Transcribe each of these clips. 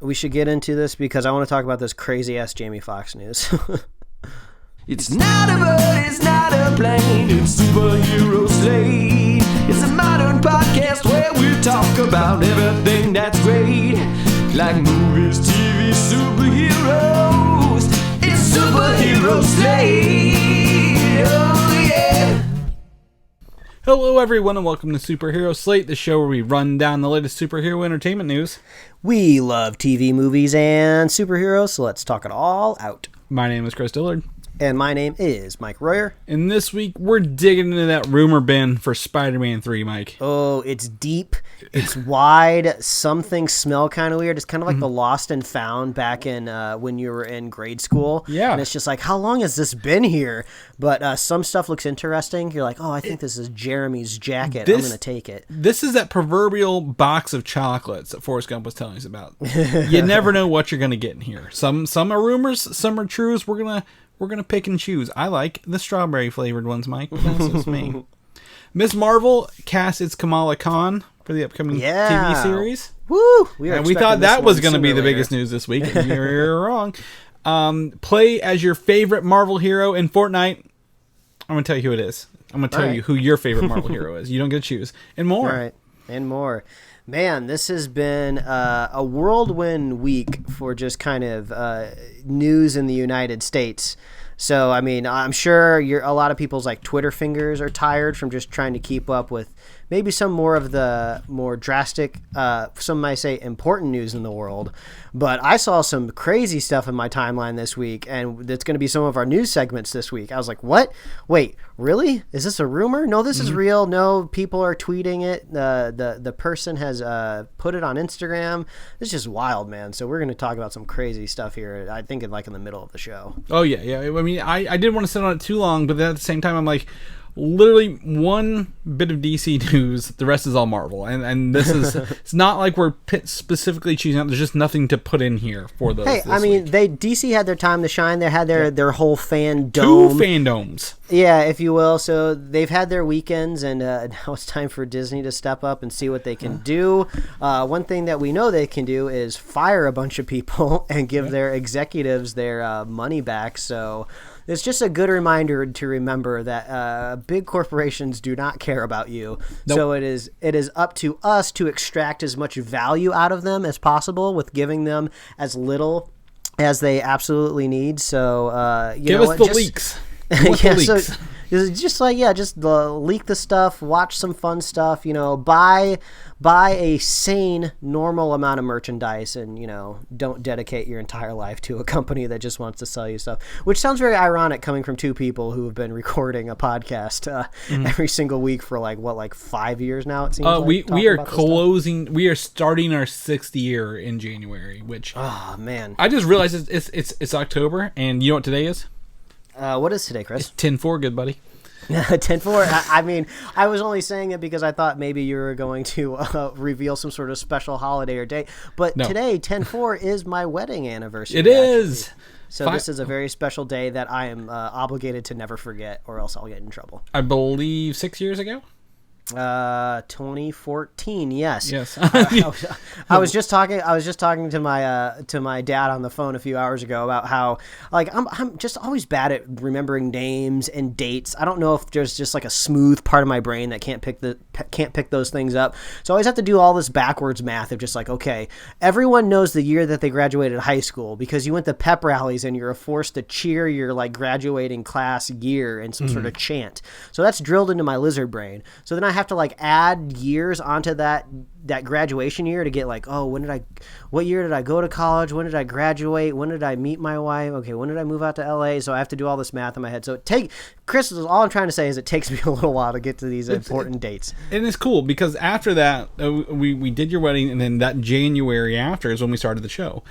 we should get into this because I want to talk about this crazy-ass Jamie Foxx news. It's not a bird, it's not a plane, it's Superhero Slate. It's a modern podcast where we talk about everything that's great, like movies, TV, superheroes. It's Superhero Slate, oh yeah. Hello everyone and welcome to Superhero Slate, the show where we run down the latest superhero entertainment news. We love TV, movies, and superheroes, so let's talk it all out. My name is Chris Dillard. And my name is Mike Royer. And this week, we're digging into that rumor bin for Spider-Man 3, Mike. Oh, it's deep. It's wide. Some things smell kind of weird. It's kind of like the Lost and Found back in when you were in grade school. Yeah. And it's just like, how long has this been here? But some stuff looks interesting. You're like, oh, I think this is Jeremy's jacket. I'm going to take it. This is that proverbial box of chocolates that Forrest Gump was telling us about. You never know what you're going to get in here. Some are rumors, some are truths. We're gonna pick and choose. I like the strawberry flavored ones, Mike. That's just me. Miss Marvel casts its Kamala Khan for the upcoming TV series. Woo! And we thought that was going to be the biggest news this week. And you're wrong. Play as your favorite Marvel hero in Fortnite. I'm going to tell you who it is. I'm going to tell you who your favorite Marvel hero is. You don't get to choose. And more. All right. And more. Man, this has been a whirlwind week for just kind of news in the United States. So, I mean, I'm sure a lot of people's like Twitter fingers are tired from just trying to keep up with maybe some more of the more drastic, some might say important news in the world. But I saw some crazy stuff in my timeline this week, and it's going to be some of our news segments this week. I was like, what? Wait, really? Is this a rumor? No, this is real. No, people are tweeting it. The person has put it on Instagram. It's just wild, man. So we're going to talk about some crazy stuff here, I think in the middle of the show. Oh, yeah. I mean, I didn't want to sit on it too long, but then at the same time, I'm like, literally one bit of DC news, the rest is all Marvel, and this is it's not like we're specifically choosing out. There's just nothing to put in here for those. Hey, I mean, DC had their time to shine. They had their whole fandom, 2 fandoms, yeah, if you will. So they've had their weekends, and now it's time for Disney to step up and see what they can do. One thing that we know they can do is fire a bunch of people and give their executives their money back. So it's just a good reminder to remember that big corporations do not care about you. Nope. So it is up to us to extract as much value out of them as possible with giving them as little as they absolutely need. So give us the leaks. Yeah, so just leak the stuff, watch some fun stuff, buy a sane, normal amount of merchandise, and, don't dedicate your entire life to a company that just wants to sell you stuff, which sounds very ironic coming from 2 people who have been recording a podcast every single week for 5 years now, it seems we are starting our 6th year in January, which, oh man, I just realized it's October, and you know what today is? What is today, Chris? It's 10-4, good buddy. 10-4. I mean, I was only saying it because I thought maybe you were going to reveal some sort of special holiday or date. But today, 10-4, is my wedding anniversary. It is. So this is a very special day that I am obligated to never forget, or else I'll get in trouble. I believe 6 years ago. 2014. Yes. I was just talking to my dad on the phone a few hours ago about how I'm just always bad at remembering names and dates. I don't know if there's just a smooth part of my brain that can't pick those things up. So I always have to do all this backwards math of just okay, everyone knows the year that they graduated high school because you went to pep rallies and you're forced to cheer your graduating class year in some sort of chant. So that's drilled into my lizard brain. So then I have to add years onto that graduation year to get what year did I go to college? When did I graduate? When did I meet my wife? Okay, when did I move out to LA? So I have to do all this math in my head. So Chris, all I'm trying to say is it takes me a little while to get to these important dates. And it's cool because after that, we did your wedding, and then that January after is when we started the show.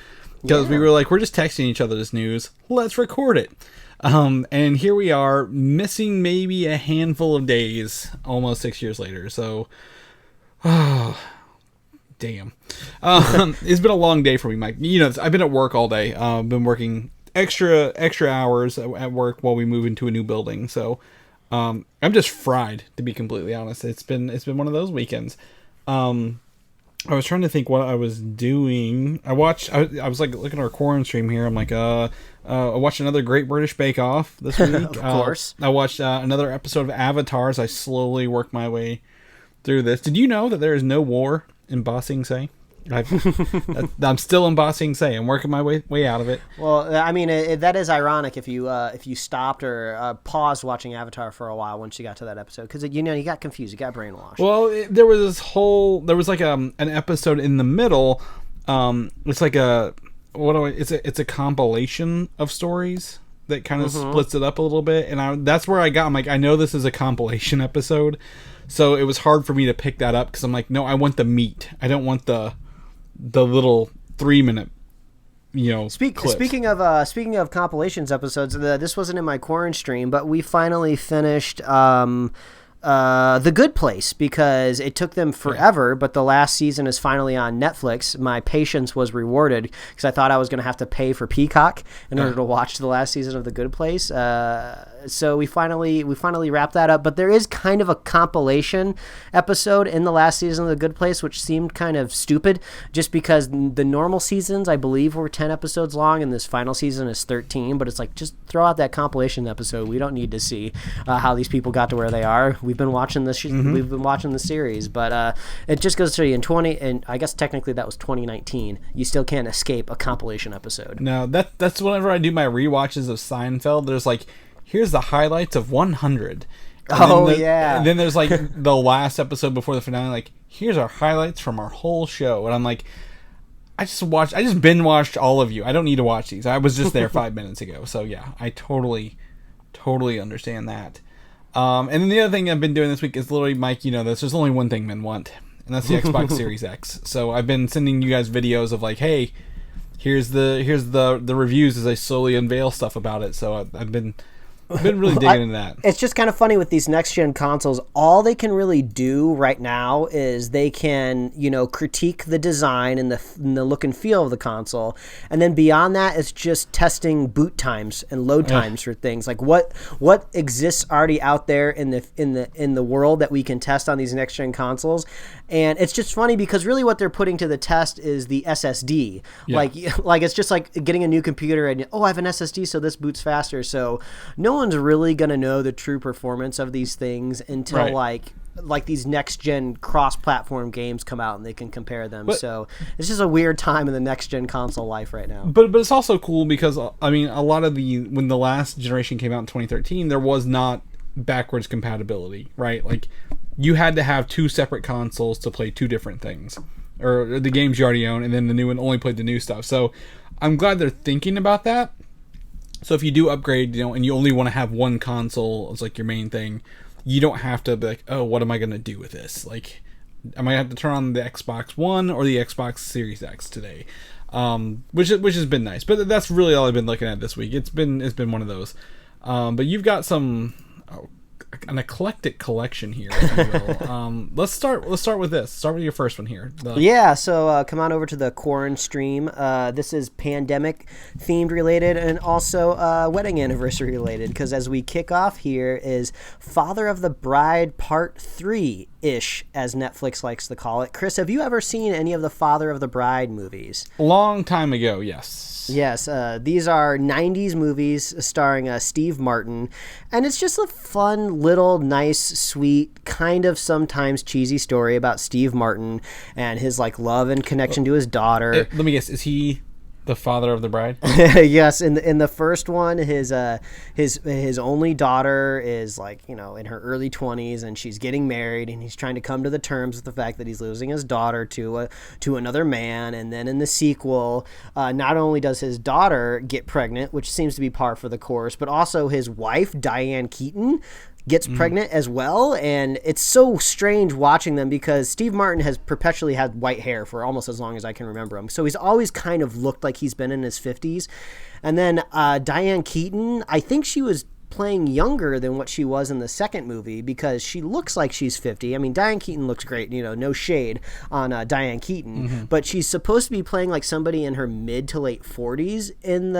Because we were we're just texting each other this news. Let's record it. And here we are, missing maybe a handful of days, almost 6 years later. So, damn. It's been a long day for me, Mike. I've been at work all day. Been working extra hours at work while we move into a new building. So, I'm just fried, to be completely honest. It's been one of those weekends. I was trying to think what I was doing. I was like looking at our Corn stream here. I'm like, I watched another Great British Bake Off this week. Of course. I watched another episode of Avatar as I slowly work my way through this. Did you know that there is no war in Ba Sing Se? I'm still in Ba Sing Se. I'm working my way out of it. Well, I mean, that is ironic if you stopped or paused watching Avatar for a while once you got to that episode, because you got confused, you got brainwashed. Well, there was like an episode in the middle. It's like it's a compilation of stories that kind of splits it up a little bit, and that's where I'm like, I know this is a compilation episode, so it was hard for me to pick that up because I'm like, no, I want the meat. I don't want the little 3-minute clips. Speaking of compilations episodes, this wasn't in my Quarren stream, but we finally finished The Good Place, because it took them forever, but the last season is finally on Netflix. My patience was rewarded because I thought I was going to have to pay for Peacock in order to watch the last season of The Good Place. So we finally wrapped that up, but there is kind of a compilation episode in the last season of The Good Place, which seemed kind of stupid just because the normal seasons, I believe, were 10 episodes long, and this final season is 13, but it's like, just throw out that compilation episode. We don't need to see how these people got to where they are. We've been watching this. We've been watching the series, but it just goes to show you and I guess technically that was 2019. You still can't escape a compilation episode. No, that's whenever I do my rewatches of Seinfeld. There's like, here's the highlights of 100. And then there's like the last episode before the finale. Like, here's our highlights from our whole show, and I'm like, I just binge watched all of you. I don't need to watch these. I was just there 5 minutes ago. So yeah, I totally understand that. And then the other thing I've been doing this week is literally, Mike, there's only one thing men want, and that's the Xbox Series X. So I've been sending you guys videos of like, hey, here's the reviews as I slowly unveil stuff about it. So I've been really digging into that. It's just kind of funny with these next-gen consoles. All they can really do right now is they can, critique the design and the look and feel of the console. And then beyond that, it's just testing boot times and load times for things. Like what exists already out there in the world that we can test on these next-gen consoles. And it's just funny because really what they're putting to the test is the SSD. Yeah. Like it's just like getting a new computer and, I have an SSD, so this boots faster. So no one's really going to know the true performance of these things until like these next-gen cross-platform games come out and they can compare them. So it's just a weird time in the next-gen console life right now. But it's also cool because, I mean, a lot of when the last generation came out in 2013, there was not backwards compatibility, right? Like, you had to have two separate consoles to play two different things, or the games you already own, and then the new one only played the new stuff. So I'm glad they're thinking about that. So if you do upgrade, and you only want to have one console as like your main thing, you don't have to be like, oh, what am I going to do with this? Like, I might have to turn on the Xbox One or the Xbox Series X today, which has been nice. But that's really all I've been looking at this week. It's been one of those. But you've got an eclectic collection here, if you will. Let's start with this. Start with your first one here. So come on over to the Quarren stream. This is pandemic themed related and also wedding anniversary related, because as we kick off here is Father of the Bride Part 3-ish, as Netflix likes to call it. Chris, have you ever seen any of the Father of the Bride movies? A long time ago, yes. Yes, these are 90s movies starring Steve Martin, and it's just a fun, little, nice, sweet, kind of sometimes cheesy story about Steve Martin and his love and connection to his daughter. Let me guess, is he the father of the bride? Yes, in the first one, his only daughter is in her early 20s, and she's getting married, and he's trying to come to the terms with the fact that he's losing his daughter to another man. And then in the sequel, not only does his daughter get pregnant, which seems to be par for the course, but also his wife, Diane Keaton, gets pregnant as well. And it's so strange watching them because Steve Martin has perpetually had white hair for almost as long as I can remember him. So he's always kind of looked like he's been in his 50s. And then Diane Keaton, I think she was playing younger than what she was in the second movie because she looks like she's 50. I mean, Diane Keaton looks great, no shade on Diane Keaton, but she's supposed to be playing like somebody in her mid to late 40s in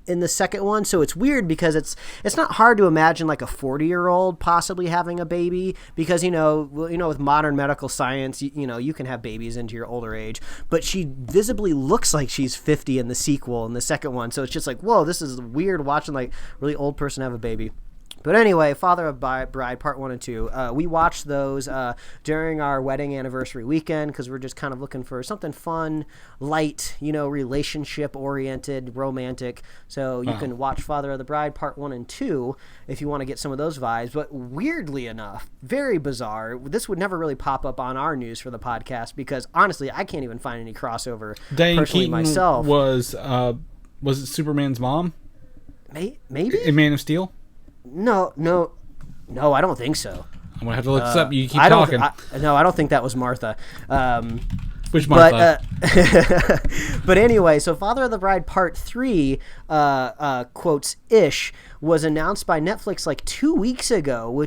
in the second one, so it's weird because it's not hard to imagine like a 40-year-old possibly having a baby, because with modern medical science, you can have babies into your older age, but she visibly looks like she's 50 in the sequel, in the second one, so it's just like, whoa, this is weird watching like really old person have a baby. But anyway, Father of Bride, Part 1 and 2, we watched those during our wedding anniversary weekend because we're just kind of looking for something fun, light, relationship-oriented, romantic. So you can watch Father of the Bride, Part 1 and 2 if you want to get some of those vibes. But weirdly enough, very bizarre, this would never really pop up on our news for the podcast because, honestly, I can't even find any crossover Diane personally Keaton myself. Was it Superman's mom? Maybe? In Man of Steel? No, I don't think so. I'm going to have to look this up. You keep talking. I don't think that was Martha. Which Martha? But anyway, so Father of the Bride Part 3, quotes, ish, was announced by Netflix like 2 weeks ago,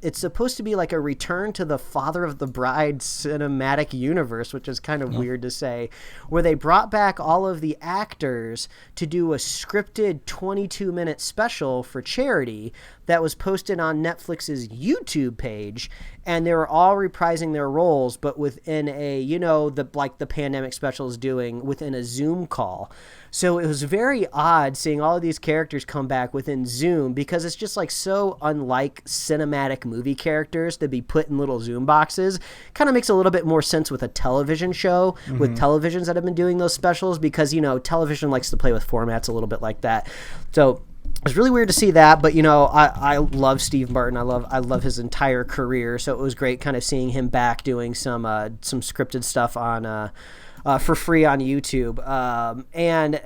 it's supposed to be like a return to the Father of the Bride cinematic universe, which is kind of weird to say, where they brought back all of the actors to do a scripted 22-minute special for charity that was posted on Netflix's YouTube page, and they were all reprising their roles, but within a, the pandemic special is doing, within a Zoom call. So it was very odd seeing all of these characters come back within Zoom, because it's just like so unlike cinematic movie characters to be put in little Zoom boxes. Kind of makes a little bit more sense with a television show, with televisions that have been doing those specials, because, television likes to play with formats a little bit like that. So it's really weird to see that, but I love Steve Martin. I love his entire career, so it was great kind of seeing him back doing some scripted stuff on for free on YouTube. And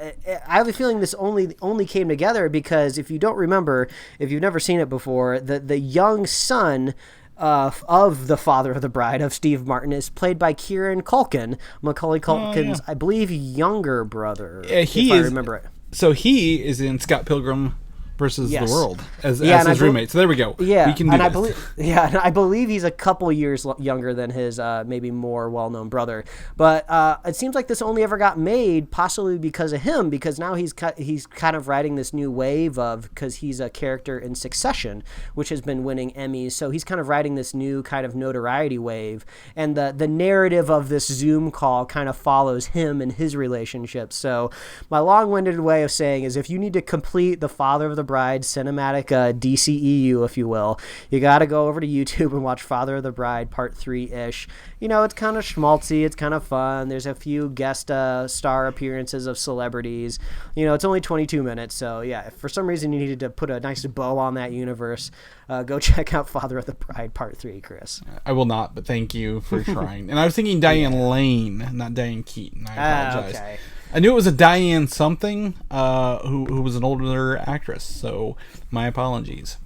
I have a feeling this only came together because, if you don't remember, if you've never seen it before, the young son of the Father of the Bride, of Steve Martin, is played by Kieran Culkin, Macaulay Culkin's, I believe, younger brother, if I remember it. So he is in Scott Pilgrim versus the World as his roommate. So there we go. Yeah, we can do and this. I believe he's a couple years younger than his maybe more well-known brother. But it seems like this only ever got made possibly because of him, because now he's kind of riding this new wave because he's a character in Succession, which has been winning Emmys. So he's kind of riding this new kind of notoriety wave, and the narrative of this Zoom call kind of follows him and his relationship. So my long-winded way of saying is, if you need to complete the Father of the Bride cinematic DCEU, if you will, you got to go over to YouTube and watch Father of the Bride Part 3-ish. It's kind of schmaltzy, it's kind of fun, there's a few guest star appearances of celebrities. It's only 22 minutes, so yeah, if for some reason you needed to put a nice bow on that universe, go check out Father of the Bride Part 3, Chris. I will not, but thank you for trying. And I was thinking Diane Lane, not Diane Keaton. I apologize. Okay. I knew it was a Diane something, who was an older actress, so my apologies.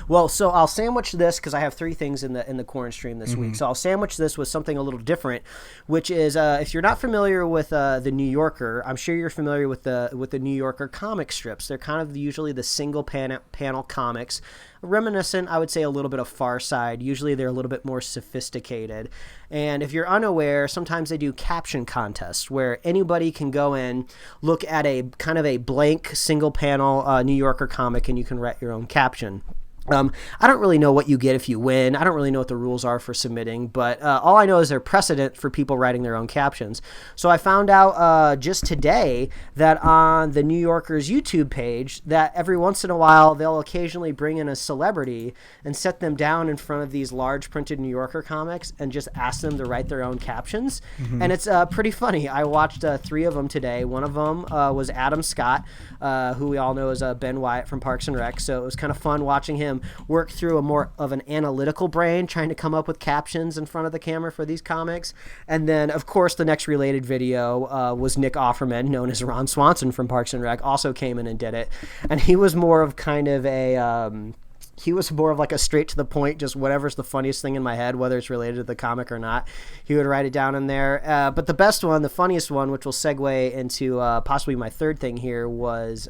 Well, so I'll sandwich this, because I have three things in the corn stream this week. So I'll sandwich this with something a little different, which is, if you're not familiar with the New Yorker, I'm sure you're familiar with the New Yorker comic strips. They're kind of usually the single panel comics, reminiscent, I would say, a little bit of Far Side. Usually they're a little bit more sophisticated. And if you're unaware, sometimes they do caption contests where anybody can go in, look at a kind of a blank single panel New Yorker comic, and you can write your own caption. I don't really know what you get if you win. I don't really know what the rules are for submitting, but all I know is they're precedent for people writing their own captions. So I found out just today that on the New Yorker's YouTube page, that every once in a while they'll occasionally bring in a celebrity and set them down in front of these large printed New Yorker comics and just ask them to write their own captions. And it's pretty funny. I watched 3 of them today. One of them was Adam Scott, who we all know as Ben Wyatt from Parks and Rec. So it was kind of fun watching him work through a more of an analytical brain, trying to come up with captions in front of the camera for these comics. And then, of course, the next related video was Nick Offerman, known as Ron Swanson from Parks and Rec, also came in and did it. And he was more of kind of a... he was more of like a straight to the point, just whatever's the funniest thing in my head, whether it's related to the comic or not, he would write it down in there. But the best one, the funniest one, which will segue into possibly my third thing here, was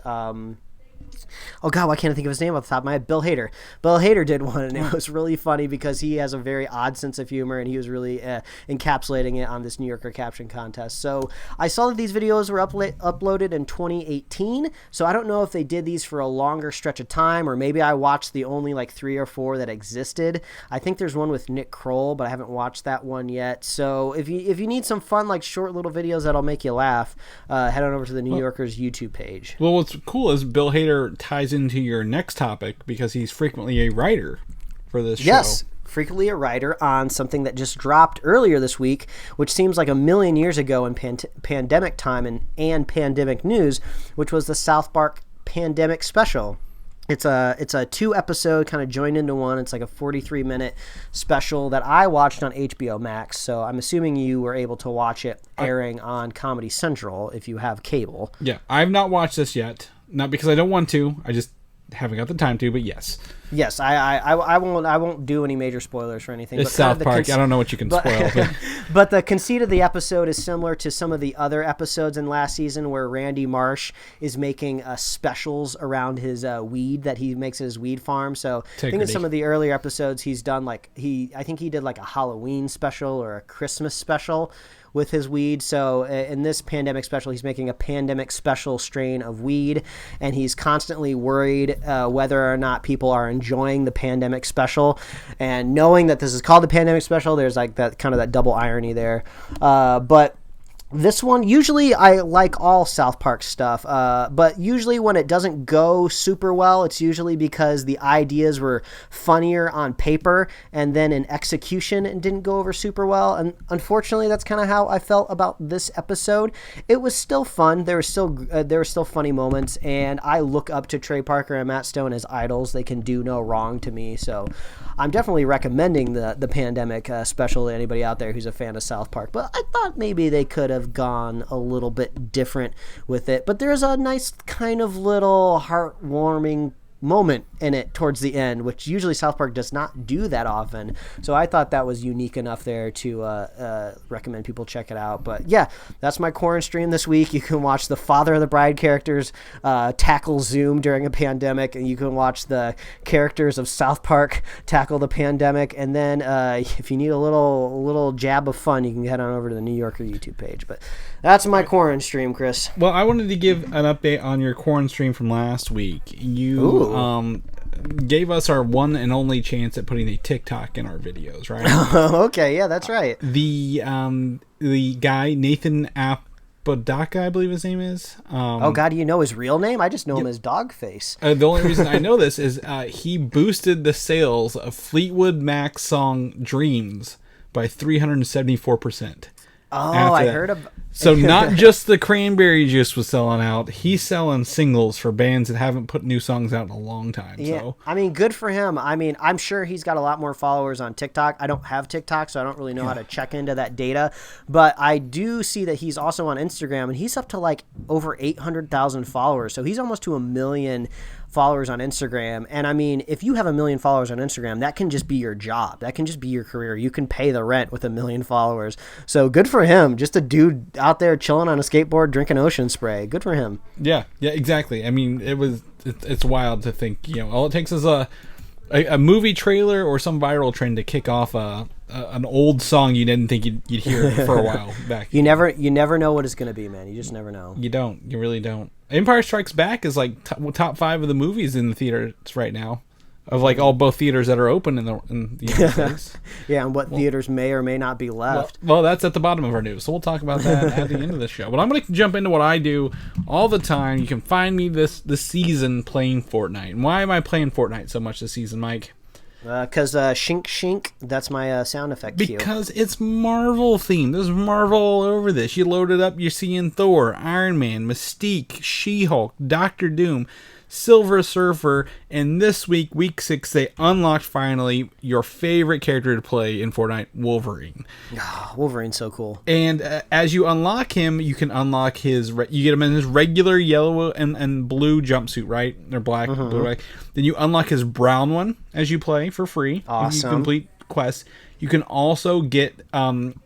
Oh God, why can't I think of his name off the top of my head? Bill Hader. Bill Hader did one, and it was really funny because he has a very odd sense of humor, and he was really encapsulating it on this New Yorker caption contest. So I saw that these videos were uploaded in 2018. So I don't know if they did these for a longer stretch of time, or maybe I watched the only like 3 or 4 that existed. I think there's one with Nick Kroll, but I haven't watched that one yet. So if you need some fun, like short little videos that'll make you laugh, head on over to the New Yorker's YouTube page. Well, what's cool is Bill Hader ties into your next topic because he's frequently a writer for this show. Yes, frequently a writer on something that just dropped earlier this week, which seems like a million years ago in pandemic time and pandemic news, which was the South Park Pandemic Special. It's a 2-episode kind of joined into one. It's like a 43-minute special that I watched on HBO Max. So I'm assuming you were able to watch it airing on Comedy Central if you have cable. Yeah, I've not watched this yet. Not because I don't want to. I just haven't got the time to, but yes. Yes, I won't do any major spoilers or anything. It's South Park. I don't know what you can spoil. But. But the conceit of the episode is similar to some of the other episodes in last season where Randy Marsh is making specials around his weed that he makes at his weed farm. So I think in some of the earlier episodes he's done I think he did like a Halloween special or a Christmas special with his weed. So in this pandemic special, he's making a pandemic special strain of weed, and he's constantly worried whether or not people are enjoying the pandemic special. And knowing that this is called the pandemic special, there's like that kind of that double irony there. But this one, usually I like all South Park stuff, but usually when it doesn't go super well, it's usually because the ideas were funnier on paper and then in execution it didn't go over super well. And unfortunately, that's kind of how I felt about this episode. It was still fun. There were still funny moments, and I look up to Trey Parker and Matt Stone as idols. They can do no wrong to me, so I'm definitely recommending the pandemic special to anybody out there who's a fan of South Park. But I thought maybe they could have gone a little bit different with it. But there's a nice kind of little heartwarming moment in it towards the end, which usually South Park does not do that often. So I thought that was unique enough there to recommend people check it out. But yeah, that's my Corn stream this week. You can watch the Father of the Bride characters tackle Zoom during a pandemic, and you can watch the characters of South Park tackle the pandemic. And then if you need a little jab of fun, you can head on over to the New Yorker YouTube page. But that's my Corn stream, Chris. Well, I wanted to give an update on your Corn stream from last week. You gave us our one and only chance at putting a TikTok in our videos, right? Okay, yeah, that's right. The guy, Nathan Apodaca, I believe his name is. Oh, God, do you know his real name? I just know him as Dogface. The only reason I know this is he boosted the sales of Fleetwood Mac's song Dreams by 374%. Oh, I heard of. So not just the cranberry juice was selling out. He's selling singles for bands that haven't put new songs out in a long time. Yeah, so. I mean, good for him. I mean, I'm sure he's got a lot more followers on TikTok. I don't have TikTok, so I don't really know how to check into that data. But I do see that he's also on Instagram, and he's up to like over 800,000 followers. So he's almost to 1 million followers on Instagram. And I mean, if you have 1 million followers on Instagram, that can just be your job. That can just be your career. You can pay the rent with 1 million followers. So good for him. Just a dude out there chilling on a skateboard, drinking ocean spray. Good for him. Yeah, exactly. I mean, it's wild to think, all it takes is a movie trailer or some viral trend to kick off an old song you didn't think you'd hear for a while back. You never know what it's going to be, man. You just never know. You don't. You really don't. Empire Strikes Back is like top 5 of the movies in the theaters right now, of like both theaters that are open in the United States. Yeah, and what theaters may or may not be left. Well, that's at the bottom of our news, so we'll talk about that at the end of the show. But I'm going to jump into what I do all the time. You can find me this season playing Fortnite. And why am I playing Fortnite so much this season, Mike? Because shink shink, that's my sound effect cue. Because it's Marvel themed. There's Marvel all over this. You load it up, you're seeing Thor, Iron Man, Mystique, She-Hulk, Doctor Doom, Silver Surfer, and this week, week 6, they unlocked finally your favorite character to play in Fortnite, Wolverine. Oh, Wolverine's so cool. And as you unlock him, you can unlock you get him in his regular yellow and blue jumpsuit, right? Or black, blue, right? Then you unlock his brown one as you play for free. Awesome. If you complete quests. You can also get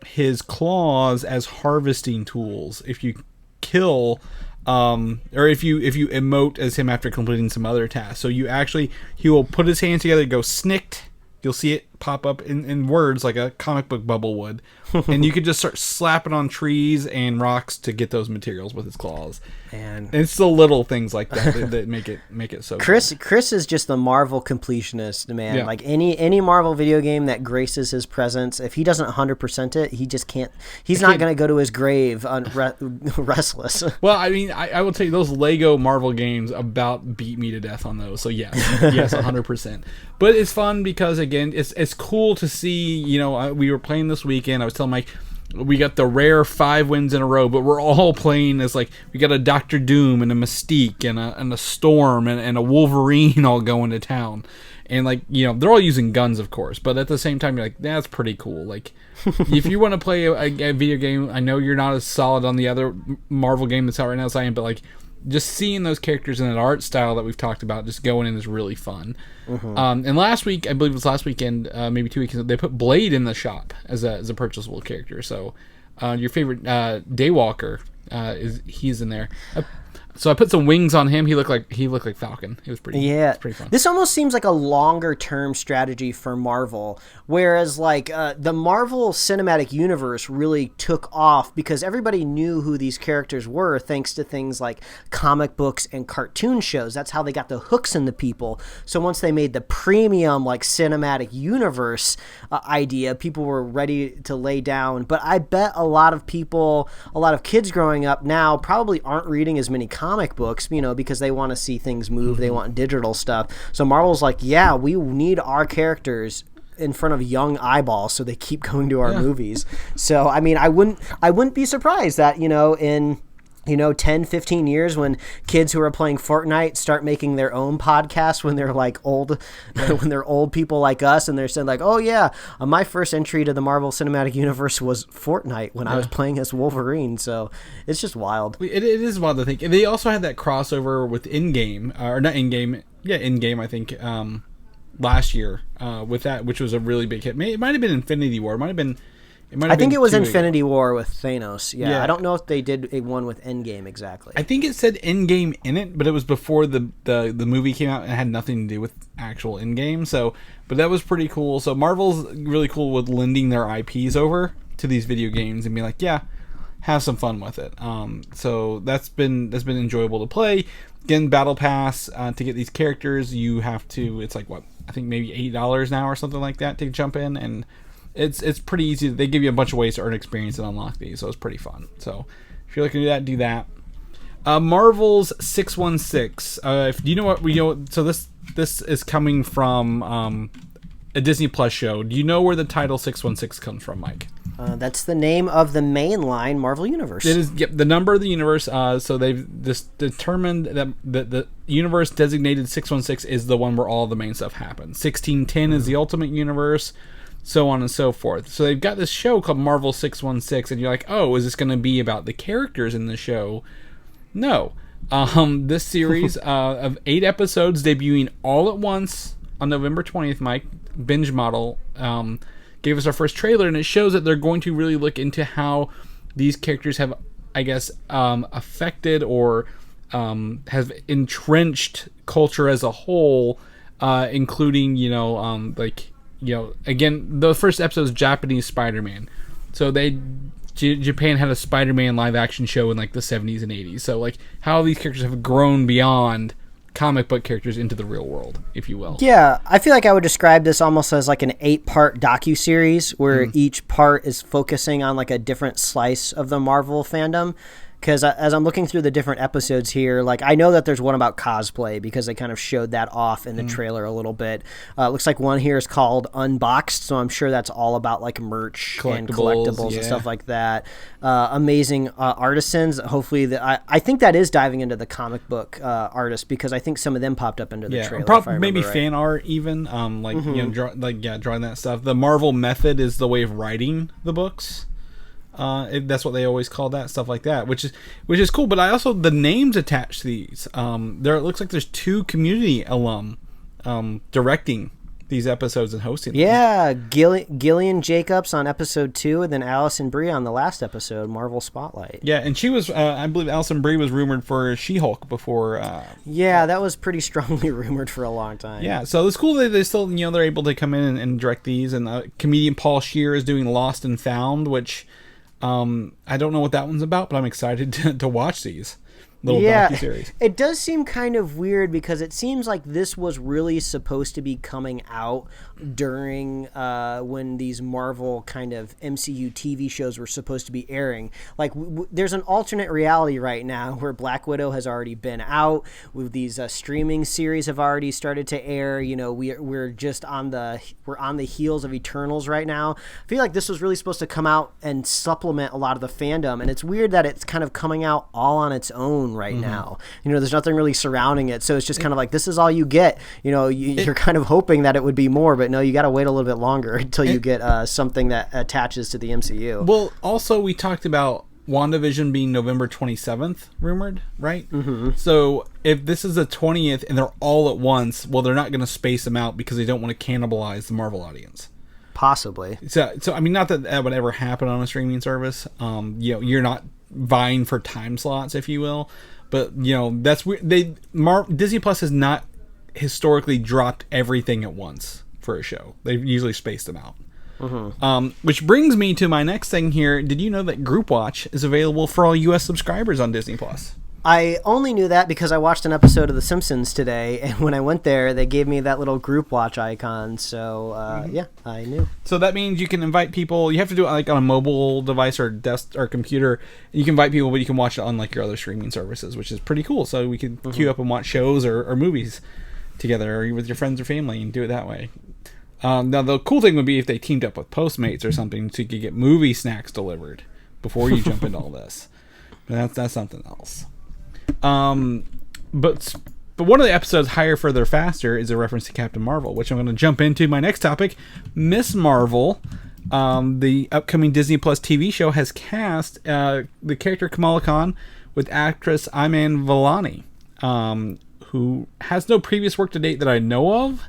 his claws as harvesting tools if you kill, or if you emote as him after completing some other tasks. So he will put his hands together, go snicked. You'll see it pop up in words like a comic book bubble would. And you could just start slapping on trees and rocks to get those materials with his claws. And it's the little things like that that make it so Chris is just the Marvel completionist, man. Yeah. Like any Marvel video game that graces his presence, if he doesn't 100% it, he just can't. He's not going to go to his grave restless. Well, I mean, I will tell you, those Lego Marvel games about beat me to death on those. So yes, 100%. But it's fun because, again, it's cool to see. You know, we were playing this weekend. I was telling Mike, we got the rare 5 wins in a row, but we're all playing as, like, we got a Doctor Doom and a Mystique and a Storm and a Wolverine all going to town. And, like, you know, they're all using guns, of course, but at the same time, you're like, that's pretty cool. Like, if you want to play a video game, I know you're not as solid on the other Marvel game that's out right now as I am, but, like, just seeing those characters in that art style that we've talked about just going in is really fun. Mm-hmm. And last week, I believe it was last weekend, maybe 2 weeks ago, they put Blade in the shop as a purchasable character. So your favorite Daywalker, he's in there. So I put some wings on him. He looked like Falcon. It was pretty fun. This almost seems like a longer term strategy for Marvel, whereas like the Marvel Cinematic Universe really took off because everybody knew who these characters were thanks to things like comic books and cartoon shows. That's how they got the hooks into people. So once they made the premium like cinematic universe idea, people were ready to lay down. But I bet a lot of kids growing up now probably aren't reading as many comic books, you know, because they want to see things move. They want digital stuff. So Marvel's like, yeah, we need our characters in front of young eyeballs, so they keep going to our movies. So I mean, I wouldn't be surprised that, you know, in 10, 15 years when kids who are playing Fortnite start making their own podcasts when they're like old, when they're old people like us, and they're saying like, oh yeah, my first entry to the Marvel Cinematic Universe was Fortnite when I was playing as Wolverine. So it's just wild. It is wild to think. And they also had that crossover with In-Game, or not In-Game, In-Game, I think, last year with that, which was a really big hit. It might have been Infinity War. I think it was Infinity War with Thanos. Yeah, I don't know if they did a one with Endgame exactly. I think it said Endgame in it, but it was before the movie came out and had nothing to do with actual Endgame. So, but that was pretty cool. So Marvel's really cool with lending their IPs over to these video games and being like, yeah, have some fun with it. So that's been enjoyable to play. Again, Battle Pass to get these characters, you have to. It's like what, I think maybe $8 now or something like that to jump in and. It's pretty easy. They give you a bunch of ways to earn experience and unlock these, so it's pretty fun. So if you're looking to do that, Marvel's 616. Do you know what we know? So this is coming from a Disney Plus show. Do you know where the title 616 comes from, Mike? That's the name of the mainline Marvel universe. It is the number of the universe. So they've just determined that the universe designated 616 is the one where all the main stuff happens. 1610 is the Ultimate Universe. So on and so forth. So they've got this show called Marvel 616, and you're like, oh, is this going to be about the characters in the show? No. This series of 8 episodes debuting all at once on November 20th, Mike, Binge Model, gave us our first trailer, and it shows that they're going to really look into how these characters have, I guess, affected or have entrenched culture as a whole, including, again, the first episode is Japanese Spider-Man. So Japan had a Spider-Man live-action show in, like, the 70s and 80s. So, like, how these characters have grown beyond comic book characters into the real world, if you will. Yeah, I feel like I would describe this almost as, like, an 8-part docuseries where each part is focusing on, like, a different slice of the Marvel fandom. Because as I'm looking through the different episodes here, like, I know that there's one about cosplay because they kind of showed that off in the trailer a little bit. Looks like one here is called Unboxed, so I'm sure that's all about, like, merch and collectibles and stuff like that. Amazing Artisans. Hopefully, I think that is diving into the comic book artists because I think some of them popped up into the trailer. Maybe fan art even, drawing that stuff. The Marvel method is the way of writing the books. That's what they always call that, stuff like that, which is cool. But I also, the names attached to these, it looks like there's 2 community alum directing these episodes and hosting them. Yeah, Gillian Jacobs on episode 2, and then Alison Brie on the last episode, Marvel Spotlight. Yeah, and she was, I believe Alison Brie was rumored for She-Hulk before. Yeah, that was pretty strongly rumored for a long time. Yeah, so it's cool that they still, they're able to come in and direct these. And comedian Paul Scheer is doing Lost and Found, which I don't know what that one's about, but I'm excited to watch these. Little docuseries. It does seem kind of weird because it seems like this was really supposed to be coming out during when these Marvel kind of MCU TV shows were supposed to be airing. Like, there's an alternate reality right now where Black Widow has already been out. With these streaming series have already started to air. We're just on the heels of Eternals right now. I feel like this was really supposed to come out and supplement a lot of the fandom, and it's weird that it's kind of coming out all on its own right now. There's nothing really surrounding it, so it's just kind of like, this is all you get. You're kind of hoping that it would be more, but no, you got to wait a little bit longer until you get something that attaches to the MCU. Well, also we talked about WandaVision being November 27th rumored, right? Mm-hmm. So if this is the 20th and they're all at once, well, they're not going to space them out because they don't want to cannibalize the Marvel audience. Possibly. So I mean, not that would ever happen on a streaming service. You're not vying for time slots, if you will, but that's weird. Disney Plus has not historically dropped everything at once for a show. They've usually spaced them out. Mm-hmm. Which brings me to my next thing here. Did you know that Group Watch is available for all U.S. subscribers on Disney Plus? I only knew that because I watched an episode of The Simpsons today, and when I went there, they gave me that little Group Watch icon. So, yeah, I knew. So that means you can invite people. You have to do it like on a mobile device or desk or computer. You can invite people, but you can watch it on like your other streaming services, which is pretty cool. So we can queue up and watch shows or movies together, or with your friends or family, and do it that way. Now, the cool thing would be if they teamed up with Postmates or something, so you could get movie snacks delivered before you jump into all this. But that's something else. But one of the episodes, Higher, Further, Faster, is a reference to Captain Marvel, which I'm going to jump into my next topic. Miss Marvel, the upcoming Disney Plus TV show, has cast the character Kamala Khan with actress Iman Vellani, who has no previous work to date that I know of,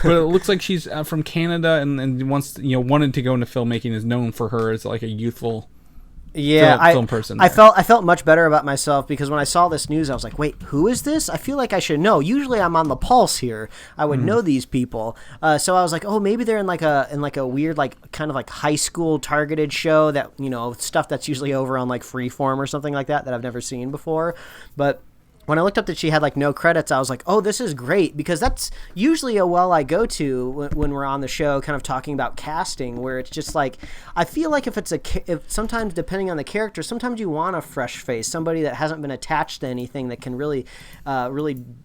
but it looks like she's from Canada and wanted to go into filmmaking, is known for her as like a youthful film person. I felt much better about myself because when I saw this news, I was like, wait, who is this? I feel like I should know. Usually I'm on the pulse here. I would know these people. So I was like, oh, maybe they're in like a weird, like kind of like high school targeted show that, stuff that's usually over on like Freeform or something like that I've never seen before. But when I looked up that she had like no credits, I was like, oh, this is great, because that's usually a well I go to when we're on the show kind of talking about casting, where it's just like, I feel like if sometimes depending on the character, sometimes you want a fresh face, somebody that hasn't been attached to anything that can really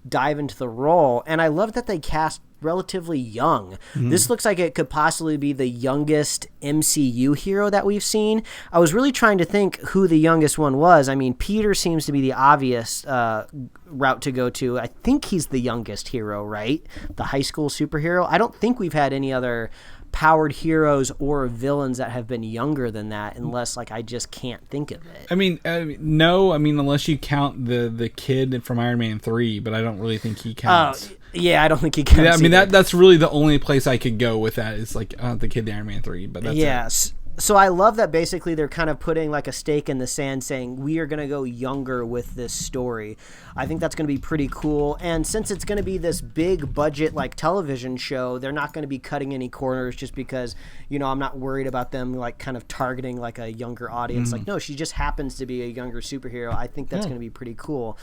dive into the role. And I love that they cast relatively young. This looks like it could possibly be the youngest MCU hero that we've seen. I was really trying to think who the youngest one was. I mean, Peter seems to be the obvious route to go to. I think he's the youngest hero, right? The high school superhero. I don't think we've had any other powered heroes or villains that have been younger than that, unless like I just can't think of it. I mean, no. I mean, unless you count the kid from Iron Man 3, but I don't really think he counts. Yeah, I don't think he counts. Yeah, I mean that's really the only place I could go with that is like the kid in Iron Man 3, but that's it. So I love that basically they're kind of putting like a stake in the sand saying we are going to go younger with this story. I think that's going to be pretty cool. And since it's going to be this big budget like television show, they're not going to be cutting any corners just because, I'm not worried about them like kind of targeting like a younger audience. Like, no, she just happens to be a younger superhero. I think that's going to be pretty cool.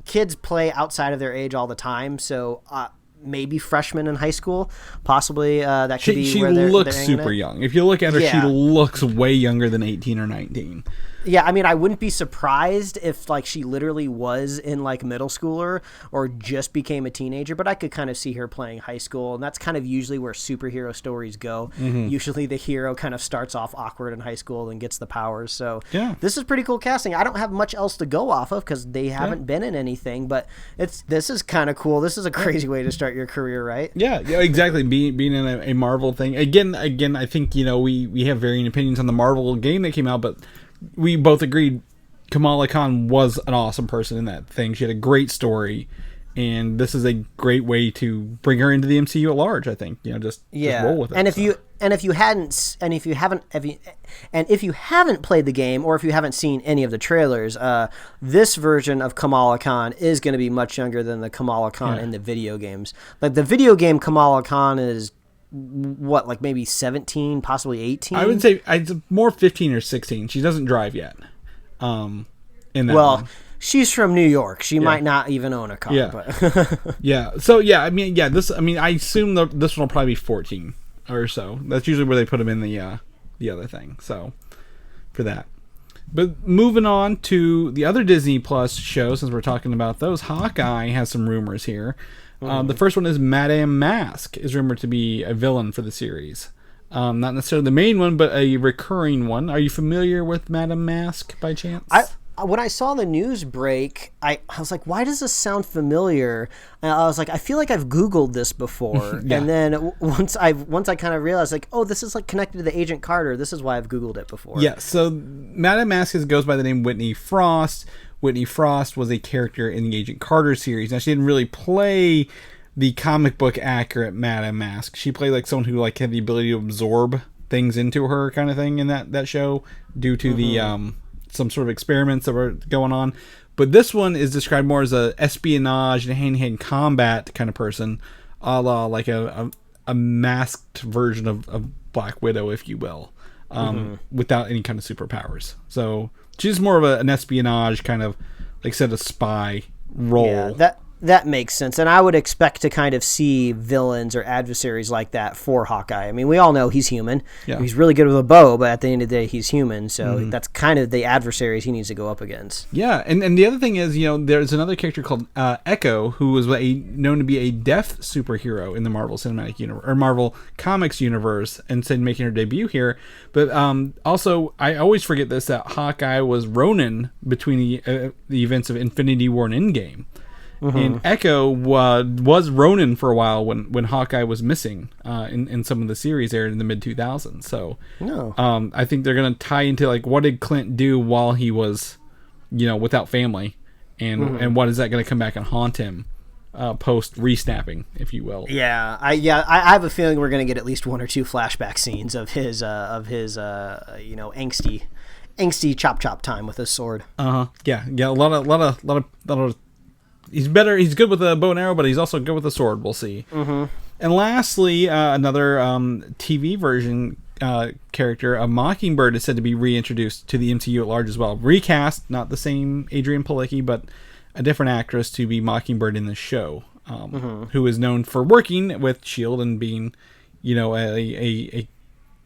Kids play outside of their age all the time. So, maybe freshmen in high school, possibly that could be where they're looks super young. If you look at her, she looks way younger than 18 or 19. Yeah, I mean, I wouldn't be surprised if like she literally was in like middle schooler or just became a teenager, but I could kind of see her playing high school, and that's kind of usually where superhero stories go. Usually the hero kind of starts off awkward in high school and gets the powers. So this is pretty cool casting. I don't have much else to go off of because they haven't been in anything, but this is kind of cool. This is a crazy way to start your career, right? Yeah, exactly. Being in a Marvel thing. Again, I think, we have varying opinions on the Marvel game that came out, but we both agreed Kamala Khan was an awesome person in that thing. She had a great story, And this is a great way to bring her into the MCU at large. I think just roll with it. And if you haven't played the game, or if you haven't seen any of the trailers, this version of Kamala Khan is going to be much younger than the Kamala Khan in the video games. Like the video game Kamala Khan is what, like maybe 17, possibly 18. I would say it's more 15 or 16. She doesn't drive yet. In that one. She's from New York. She might not even own a car. Yeah. But I assume this one will probably be 14 or so. That's usually where they put them in the other thing. So, for that. But moving on to the other Disney Plus show, since we're talking about those, Hawkeye has some rumors here. The first one is Madame Mask is rumored to be a villain for the series. Not necessarily the main one, but a recurring one. Are you familiar with Madame Mask by chance? When I saw the news break, I was like, why does this sound familiar? And I was like, I feel like I've Googled this before. And then once I kind of realized, like, oh, this is like connected to the Agent Carter. This is why I've Googled it before. Yeah, so Madame Mask goes by the name Whitney Frost. Whitney Frost was a character in the Agent Carter series. Now, she didn't really play the comic book accurate Madame Mask. She played like someone who like had the ability to absorb things into her kind of thing in that show due to the some sort of experiments that were going on. But this one is described more as a espionage and hand-to-hand combat kind of person, a la like a masked version of Black Widow, if you will, without any kind of superpowers. So she's more of an espionage kind of, like I said, a spy role. Yeah, that makes sense. And I would expect to kind of see villains or adversaries like that for Hawkeye. I mean, we all know he's human. Yeah. He's really good with a bow, but at the end of the day, he's human. So that's kind of the adversaries he needs to go up against. Yeah, and the other thing is, there's another character called Echo, who was known to be a deaf superhero in the Marvel Cinematic Universe, or Marvel Comics universe, and said making her debut here. But also, I always forget this, that Hawkeye was Ronin between the events of Infinity War and Endgame. And Echo was Ronin for a while when Hawkeye was missing in some of the series there in the mid-2000s. So I think they're going to tie into like, what did Clint do while he was, without family, and what is that going to come back and haunt him post re-snapping, if you will. Yeah, I have a feeling we're going to get at least one or two flashback scenes of his angsty chop time with his sword. Yeah, a lot of. He's good with a bow and arrow, but he's also good with a sword. We'll see. And lastly, another TV version character, a Mockingbird, is said to be reintroduced to the MCU at large as well. Recast, not the same Adrian Palicki, but a different actress to be Mockingbird in the show, who is known for working with S.H.I.E.L.D. and being, a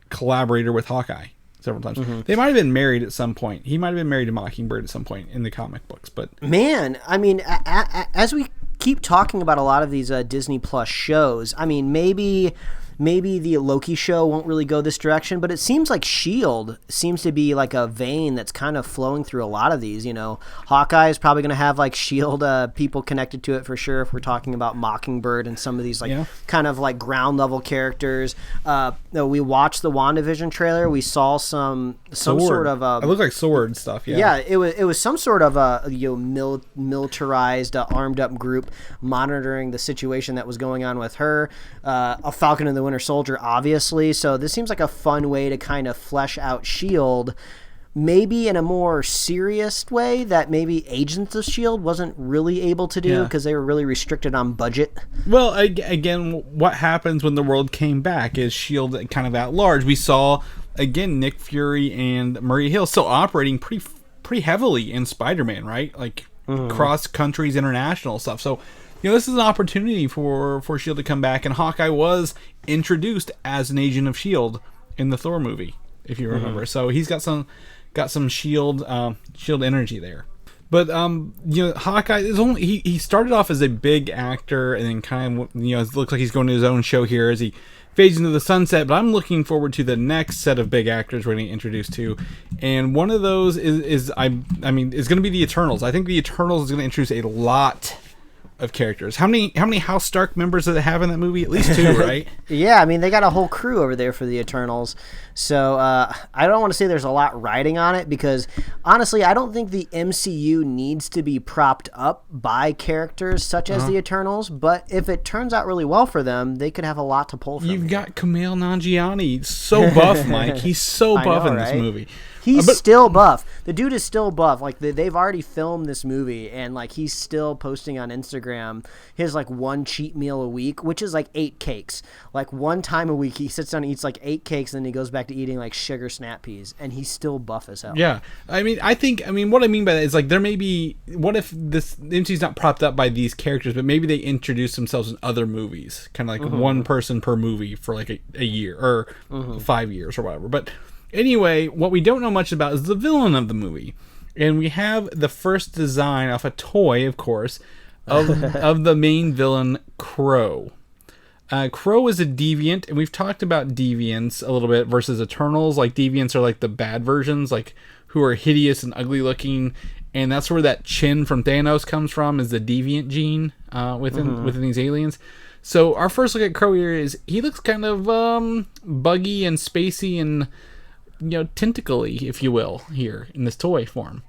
collaborator with Hawkeye several times. They might have been married at some point. He might have been married to Mockingbird at some point in the comic books. But man, I mean, as we keep talking about a lot of these Disney Plus shows, I mean, maybe the Loki show won't really go this direction, but it seems like S.H.I.E.L.D. seems to be like a vein that's kind of flowing through a lot of these. Hawkeye is probably going to have like S.H.I.E.L.D. People connected to it for sure, if we're talking about Mockingbird and some of these kind of like ground level characters. We watched the WandaVision trailer. We saw some sort of it looked like sword stuff. Yeah, it was some sort of a militarized armed up group monitoring the situation that was going on with her. A Falcon and the Winter Soldier, obviously. So this seems like a fun way to kind of flesh out S.H.I.E.L.D. maybe in a more serious way that maybe Agents of S.H.I.E.L.D. wasn't really able to do because they were really restricted on budget. Well, again, what happens when the world came back is S.H.I.E.L.D. kind of at large. We saw, again, Nick Fury and Maria Hill still operating pretty heavily in Spider-Man, right? Like cross countries, international stuff. So this is an opportunity for S.H.I.E.L.D. to come back, and Hawkeye was introduced as an agent of S.H.I.E.L.D. in the Thor movie, if you remember. So he's got some S.H.I.E.L.D. energy there. But Hawkeye is he started off as a big actor, and then kind of it looks like he's going to his own show here as he fades into the sunset. But I'm looking forward to the next set of big actors we're going to introduce to, and one of those is going to be the Eternals. I think the Eternals is going to introduce a lot of characters. How many House Stark members do they have in that movie? At least 2, right? Yeah, I mean, they got a whole crew over there for the Eternals. So I don't want to say there's a lot riding on it because, honestly, I don't think the MCU needs to be propped up by characters such as the Eternals. But if it turns out really well for them, they could have a lot to pull from. You've got Kumail Nanjiani. So buff, Mike. He's so buff in this movie. He's still buff. The dude is still buff. Like they've already filmed this movie, and like he's still posting on Instagram his like one cheat meal a week, which is like 8 cakes. Like one time a week, he sits down and eats like 8 cakes, and then he goes back to eating like sugar snap peas, and he's still buff as hell. Yeah, I mean, what I mean by that is like there may be. What if this MCU's not propped up by these characters, but maybe they introduce themselves in other movies, kind of like one person per movie for like a year or 5 years or whatever, but. Anyway, what we don't know much about is the villain of the movie. And we have the first design off a toy, of course, of the main villain, Crow. Crow is a deviant, and we've talked about deviants a little bit versus Eternals. Like, deviants are like the bad versions, like, who are hideous and ugly looking. And that's where that chin from Thanos comes from, is the deviant gene within these aliens. So our first look at Crow here is he looks kind of buggy and spacey and... tentacly, if you will, here in this toy form.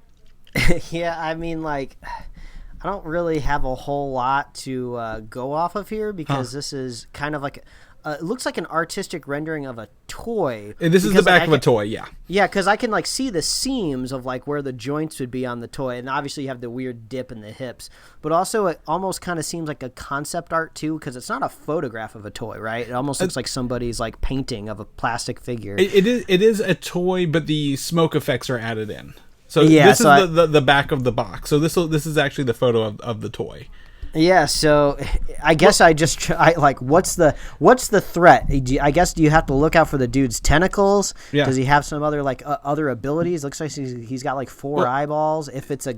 Yeah, I mean, like, I don't really have a whole lot to go off of here because this is kind of like, it looks like an artistic rendering of a toy. This is the back of a toy, yeah. Yeah, because I can, like, see the seams of, like, where the joints would be on the toy, and obviously you have the weird dip in the hips. But also it almost kind of seems like a concept art, too, because it's not a photograph of a toy, right? It almost looks like somebody's, like, painting of a plastic figure. It is a toy, but the smoke effects are added in. So this is the back of the box. So this is actually the photo of the toy. Yeah, so I guess what's the threat? I guess do you have to look out for the dude's tentacles? Yeah. Does he have some other other abilities? Looks like he's got like 4 eyeballs. If it's a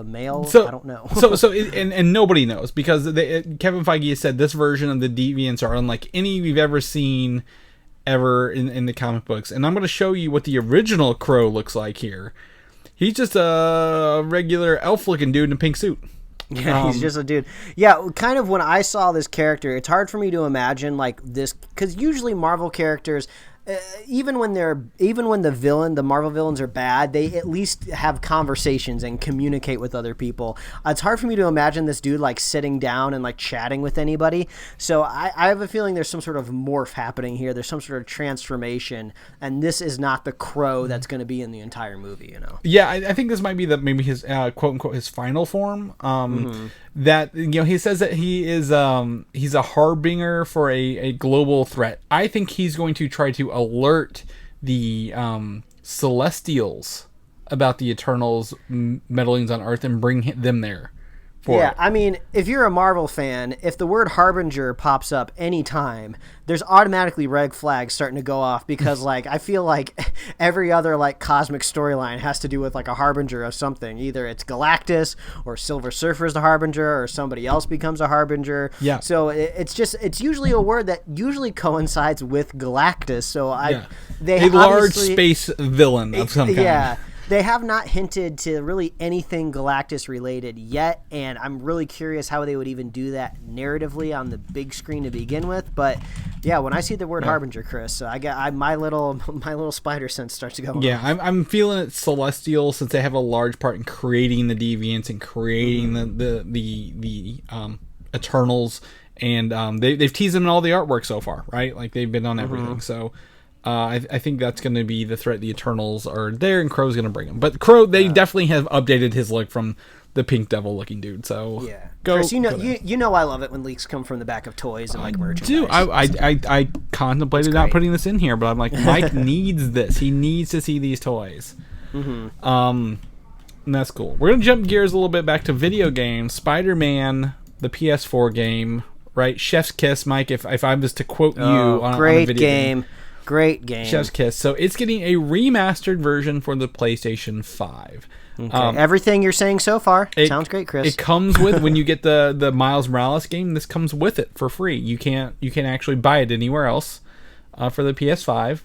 male, I don't know. and nobody knows because Kevin Feige has said this version of the deviants are unlike any we've ever seen ever in the comic books. And I'm going to show you what the original Crow looks like here. He's just a regular elf-looking dude in a pink suit. Yeah, he's just a dude. Yeah, kind of when I saw this character, it's hard for me to imagine like this because usually Marvel characters, even when the Marvel villains are bad, they at least have conversations and communicate with other people. It's hard for me to imagine this dude like sitting down and like chatting with anybody. So I have a feeling there's some sort of morph happening here. There's some sort of transformation, and this is not the Crow that's going to be in the entire movie. Yeah, I think this might be maybe his quote unquote his final form. That he says that he is he's a harbinger for a global threat. I think he's going to try to alert the Celestials about the Eternals meddlings on Earth and bring them there. I mean, if you're a Marvel fan, if the word Harbinger pops up anytime, there's automatically red flags starting to go off because, like, I feel like every other, like, cosmic storyline has to do with, like, a Harbinger of something. Either it's Galactus or Silver Surfer's the Harbinger or somebody else becomes a Harbinger. Yeah. So it's usually a word that usually coincides with Galactus. So a large space villain of some kind. Yeah. They have not hinted to really anything Galactus related yet, and I'm really curious how they would even do that narratively on the big screen to begin with. But yeah, when I see the word Harbinger, Chris, my little spider sense starts to go. Yeah, I'm feeling it celestial since they have a large part in creating the deviants and creating the Eternals, and they've teased them in all the artwork so far, right? Like they've been on everything, so. I think that's going to be the threat. The Eternals are there, and Crow's going to bring them. But Crow, they definitely have updated his look from the pink devil looking dude. So yeah, Chris, you know I love it when leaks come from the back of toys and like merchandise. Dude, I contemplated not putting this in here, but I'm like, Mike needs this. He needs to see these toys. And that's cool. We're gonna jump gears a little bit back to video games. Spider-Man, the PS4 game, right? Chef's Kiss, Mike. If I was to quote you on a video game. Great game. Chef's Kiss. So it's getting a remastered version for the PlayStation 5. Okay. Everything you're saying so far sounds great, Chris. It comes with, when you get the Miles Morales game, this comes with it for free. You can actually buy it anywhere else for the PS5.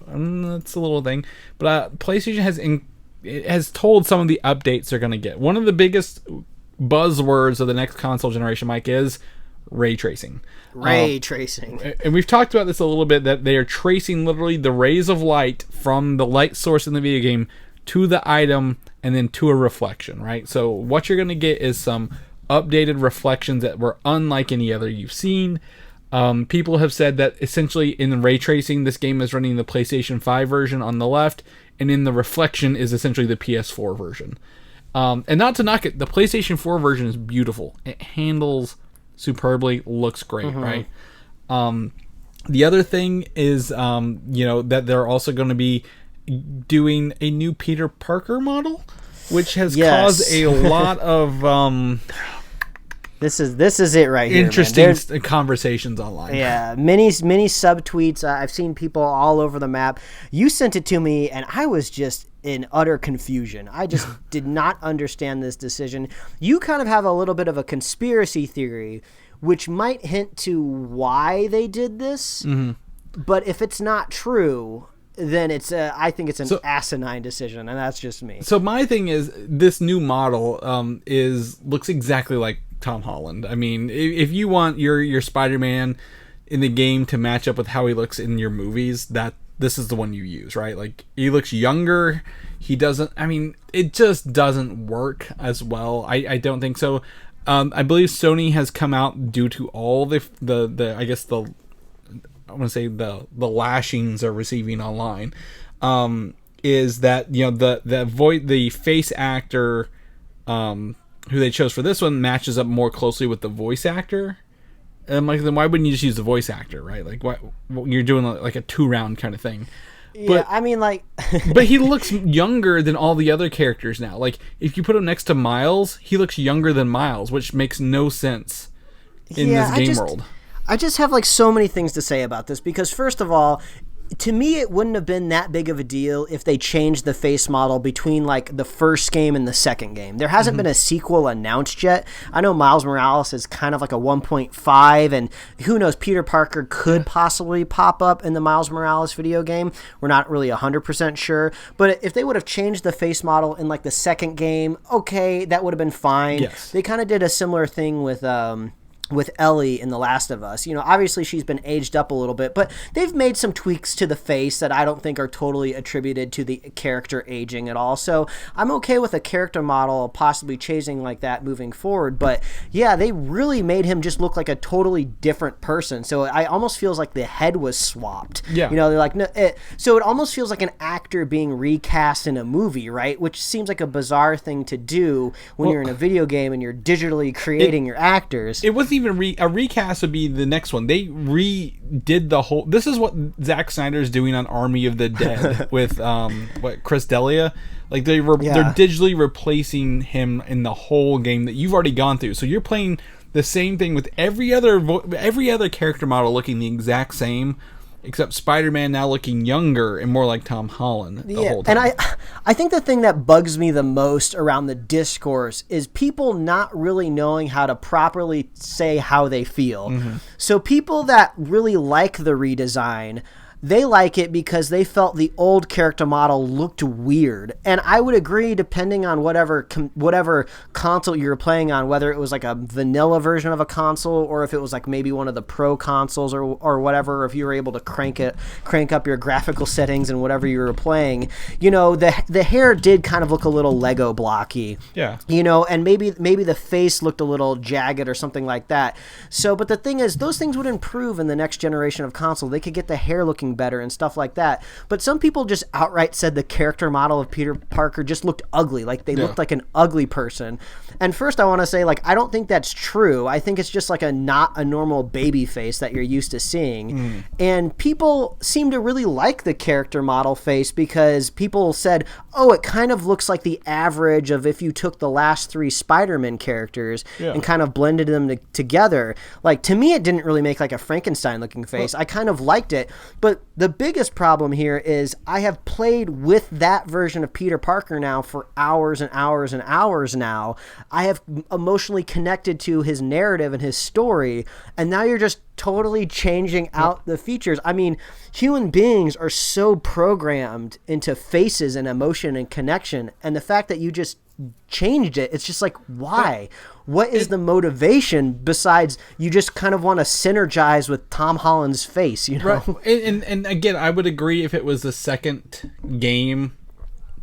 That's a little thing. But PlayStation has told some of the updates they're going to get. One of the biggest buzzwords of the next console generation, Mike, is ray tracing. Ray tracing. And we've talked about this a little bit, that they are tracing literally the rays of light from the light source in the video game to the item and then to a reflection, right? So what you're going to get is some updated reflections that were unlike any other you've seen. People have said that essentially in the ray tracing, this game is running the PlayStation 5 version on the left, and in the reflection is essentially the PS4 version. And not to knock it, the PlayStation 4 version is beautiful. It handles superbly, looks great, right? The other thing is, that they're also going to be doing a new Peter Parker model, which has caused a lot of This is it right here. Interesting conversations online. Yeah, many subtweets. I've seen people all over the map. You sent it to me, and I was just in utter confusion. I just did not understand this decision. You kind of have a little bit of a conspiracy theory, which might hint to why they did this. Mm-hmm. But if it's not true, then I think it's an asinine decision, and that's just me. So my thing is, this new model looks exactly like Tom Holland. I mean, if you want your Spider-Man in the game to match up with how he looks in your movies, this is the one you use, right? Like, he looks younger. He doesn't. I mean, it just doesn't work as well. I don't think so. I believe Sony has come out due to all the I guess the I want to say the lashings are receiving online. Is that the face actor who they chose for this one matches up more closely with the voice actor. And I'm like, then why wouldn't you just use the voice actor, right? Like, why you're doing like a 2-round kind of thing? Yeah, I mean, like... But he looks younger than all the other characters now. Like, if you put him next to Miles, he looks younger than Miles, which makes no sense in this game world. I just have, like, so many things to say about this, because, first of all, to me, it wouldn't have been that big of a deal if they changed the face model between, like, the first game and the second game. There hasn't been a sequel announced yet. I know Miles Morales is kind of like a 1.5, and who knows, Peter Parker could possibly pop up in the Miles Morales video game. We're not really 100% sure. But if they would have changed the face model in, like, the second game, okay, that would have been fine. Yes. They kind of did a similar thing with Ellie in The Last of Us. Obviously she's been aged up a little bit, but they've made some tweaks to the face that I don't think are totally attributed to the character aging at all. So I'm okay with a character model possibly changing like that moving forward. But yeah, they really made him just look like a totally different person. So I almost feels like the head was swapped. Yeah. They're like, no, so it almost feels like an actor being recast in a movie, right? Which seems like a bizarre thing to do when you're in a video game and you're digitally creating your actors. It wasn't even a recast would be the next one. They redid the whole. This is what Zack Snyder's doing on Army of the Dead with Chris D'Elia. Like they're digitally replacing him in the whole game that you've already gone through. So you're playing the same thing with every other character model looking the exact same, except Spider-Man now looking younger and more like Tom Holland the whole time. And I think the thing that bugs me the most around the discourse is people not really knowing how to properly say how they feel. Mm-hmm. So people that really like the redesign, they like it because they felt the old character model looked weird. And I would agree, depending on whatever console you were playing on, whether it was like a vanilla version of a console or if it was like maybe one of the pro consoles or whatever, or if you were able to crank up your graphical settings and whatever you were playing, the hair did kind of look a little Lego blocky. Yeah. And maybe the face looked a little jagged or something like that. So, but the thing is, those things would improve in the next generation of console. They could get the hair looking better and stuff like that. But some people just outright said the character model of Peter Parker just looked ugly. Like they looked like an ugly person. And first I want to say, like, I don't think that's true. I think it's just like not a normal baby face that you're used to seeing. And people seem to really like the character model face because people said, oh, it kind of looks like the average of if you took the last 3 Spider-Man characters and kind of blended them together. Like, to me, it didn't really make like a Frankenstein looking face. I kind of liked it. But the biggest problem here is I have played with that version of Peter Parker now for hours and hours and hours now. I have emotionally connected to his narrative and his story, and now you're just totally changing out the features. I mean, human beings are so programmed into faces and emotion and connection, and the fact that you just changed it. It's just like, why? What is the motivation besides you just kind of want to synergize with Tom Holland's face, you know? Right. And again, I would agree if it was the second game,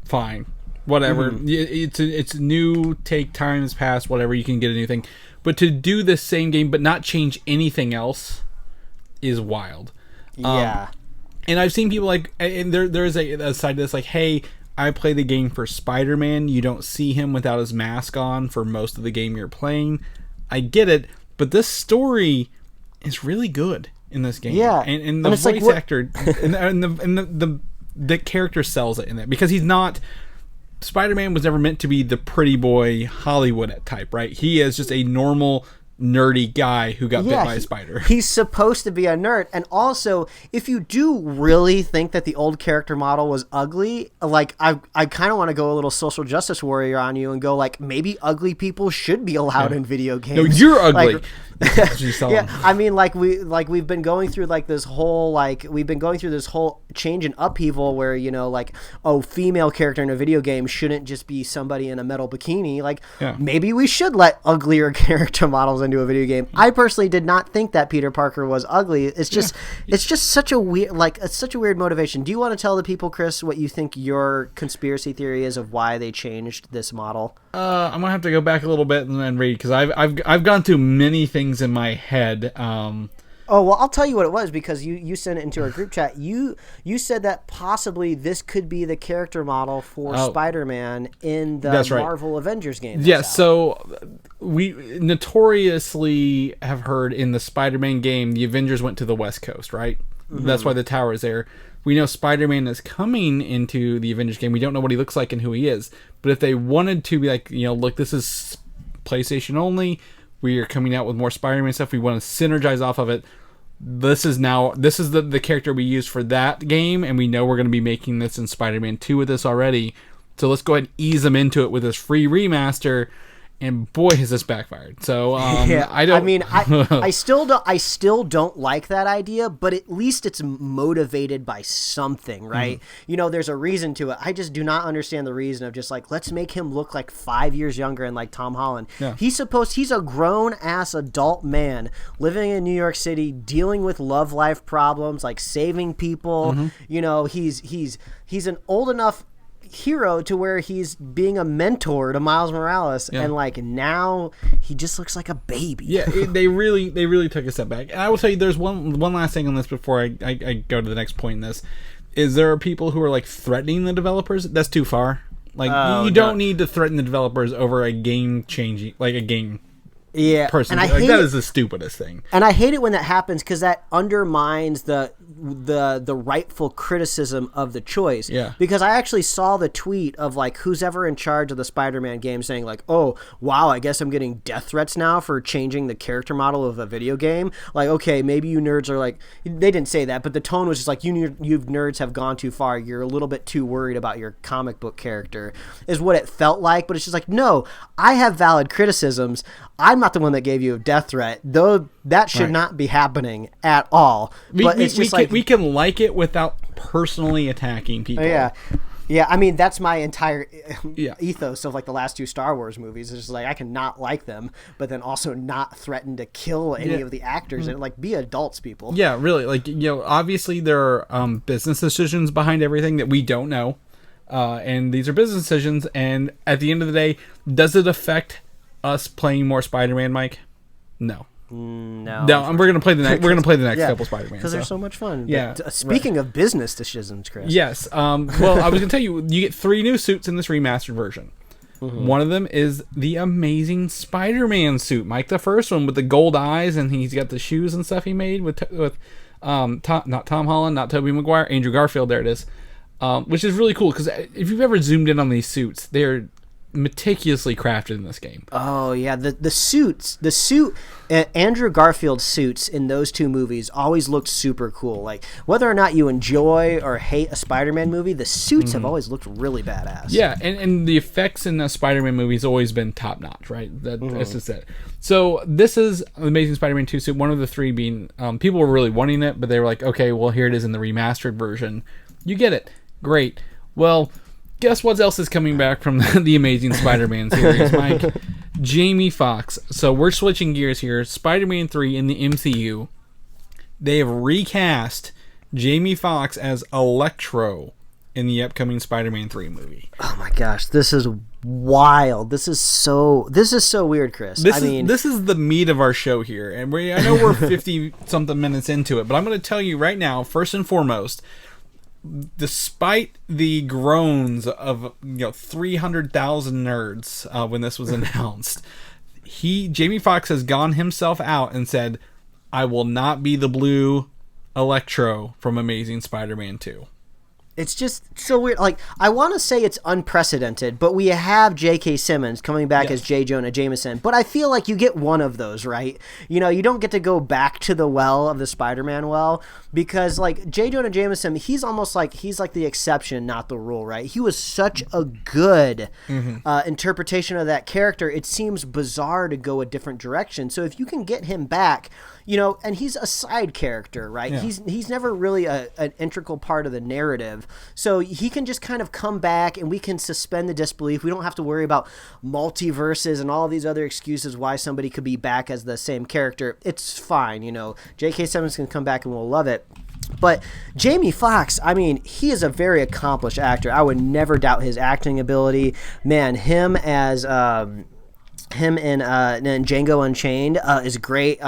fine. Whatever. It's new, take times past, whatever, you can get a new thing. But to do the same game but not change anything else is wild. Yeah. And I've seen people like, and there's a side to this, like, hey, I play the game for Spider-Man. You don't see him without his mask on for most of the game you're playing. I get it, but this story is really good in this game. Yeah. And the voice actor and the character sells it in there because he's not. Spider-Man was never meant to be the pretty boy Hollywood type, right? He is just a normal nerdy guy who got bit by a spider. He's supposed to be a nerd. And also, if you do really think that the old character model was ugly, like I kind of want to go a little social justice warrior on you and go like, maybe ugly people should be allowed in video games. No, you're ugly. Like, I mean, we've been going through this whole change and upheaval where, you know, like, oh, female character in a video game shouldn't just be somebody in a metal bikini. Like, maybe we should let uglier character models into a video game. I personally did not think that Peter Parker was ugly. It's just such a weird, it's such a weird motivation. Do you want to tell the people, Chris, what you think your conspiracy theory is of why they changed this model? I'm gonna have to go back a little bit and then read because I've gone through many things in my head. Oh, well, I'll tell you what it was because you sent it into our group chat. You said that possibly this could be the character model for Spider-Man in the Marvel Avengers game. Yeah, so we notoriously have heard in the Spider-Man game, the Avengers went to the West Coast, right? Mm-hmm. That's why the tower is there. We know Spider-Man is coming into the Avengers game. We don't know what he looks like and who he is. But if they wanted to be like, you know, look, this is PlayStation only. We are coming out with more Spider-Man stuff. We want to synergize off of it. This is the character we use for that game, and we know we're going to be making this in Spider-Man 2 with this already. So let's go ahead and ease them into it with this free remaster. And boy, has this backfired. So I still don't like that idea, but at least it's motivated by something, right? You know, there's a reason to it. I just do not understand the reason of just like, let's make him look like 5 years younger and like Tom Holland. Yeah. He's a grown ass adult man living in New York City, dealing with love life problems, like saving people. You know, he's an old enough hero to where he's being a mentor to Miles Morales, and like now he just looks like a baby. They really took a step back. And I will tell you, there's one last thing on this before I go to the next point in this. Is there are people who are like threatening the developers? That's too far. Like you don't need to threaten the developers over a game changing, like a game. Yeah, person. And that is the stupidest thing. And I hate it when that happens because that undermines the rightful criticism of the choice. Yeah. Because I actually saw the tweet of like who's ever in charge of the Spider-Man game saying like, "Oh, wow, I guess I'm getting death threats now for changing the character model of a video game." Like, okay, maybe you nerds are like, they didn't say that, but the tone was just like, you nerds have gone too far. You're a little bit too worried about your comic book character, is what it felt like. But it's just like, no, I have valid criticisms. I'm not the one that gave you a death threat, though. That should not be happening at all. But it's just we can like it without personally attacking people. Yeah. I mean, that's my entire ethos of like the last two Star Wars movies. It's just like I can not like them, but then also not threaten to kill any of the actors and like be adults, people. Yeah, really. Like, you know, obviously there are business decisions behind everything that we don't know, and these are business decisions. And at the end of the day, does it affect us playing more Spider-Man, Mike? No. No. We're gonna play the next. We're gonna play the next couple Spider-Man because they're so much fun. Yeah. But, speaking of business decisions, Chris. Yes. Well, I was gonna tell you, you get 3 new suits in this remastered version. One of them is the amazing Spider-Man suit, Mike. The first one with the gold eyes, and he's got the shoes and stuff he made with not Tom Holland, not Tobey Maguire, Andrew Garfield. There it is, which is really cool because if you've ever zoomed in on these suits, they're meticulously crafted in this game. Oh yeah, the suit Andrew Garfield's suits in those 2 movies always looked super cool. Like whether or not you enjoy or hate a Spider-Man movie, the suits have always looked really badass. Yeah, and the effects in the Spider-Man movies always been top notch, right? That's just it. So this is an Amazing Spider-Man 2 suit. One of the 3 being people were really wanting it, but they were like, okay, well here it is in the remastered version. You get it, great. Well, guess what else is coming back from the Amazing Spider-Man series, Mike? Jamie Foxx. So we're switching gears here. Spider-Man 3 in the MCU. They have recast Jamie Foxx as Electro in the upcoming Spider-Man 3 movie. Oh my gosh, this is wild. This is so weird, Chris. This is the meat of our show here, and I know we're 50 something minutes into it, but I'm going to tell you right now, first and foremost, despite the groans of 300,000 nerds when this was announced, Jamie Foxx has gone himself out and said, "I will not be the blue Electro from Amazing Spider-Man 2." It's just so weird. Like, I want to say it's unprecedented, but we have J.K. Simmons coming back as J. Jonah Jameson. But I feel like you get one of those, right? You don't get to go back to the well of the Spider-Man well, because, like, J. Jonah Jameson, he's almost like, he's like the exception, not the rule, right? He was such a good interpretation of that character. It seems bizarre to go a different direction. So if you can get him back, and he's a side character, right? Yeah. He's never really an integral part of the narrative. So he can just kind of come back and we can suspend the disbelief. We don't have to worry about multiverses and all these other excuses why somebody could be back as the same character. It's fine, J.K. Simmons can come back and we'll love it. But Jamie Foxx, I mean, he is a very accomplished actor. I would never doubt his acting ability. Man, him in Django Unchained is great.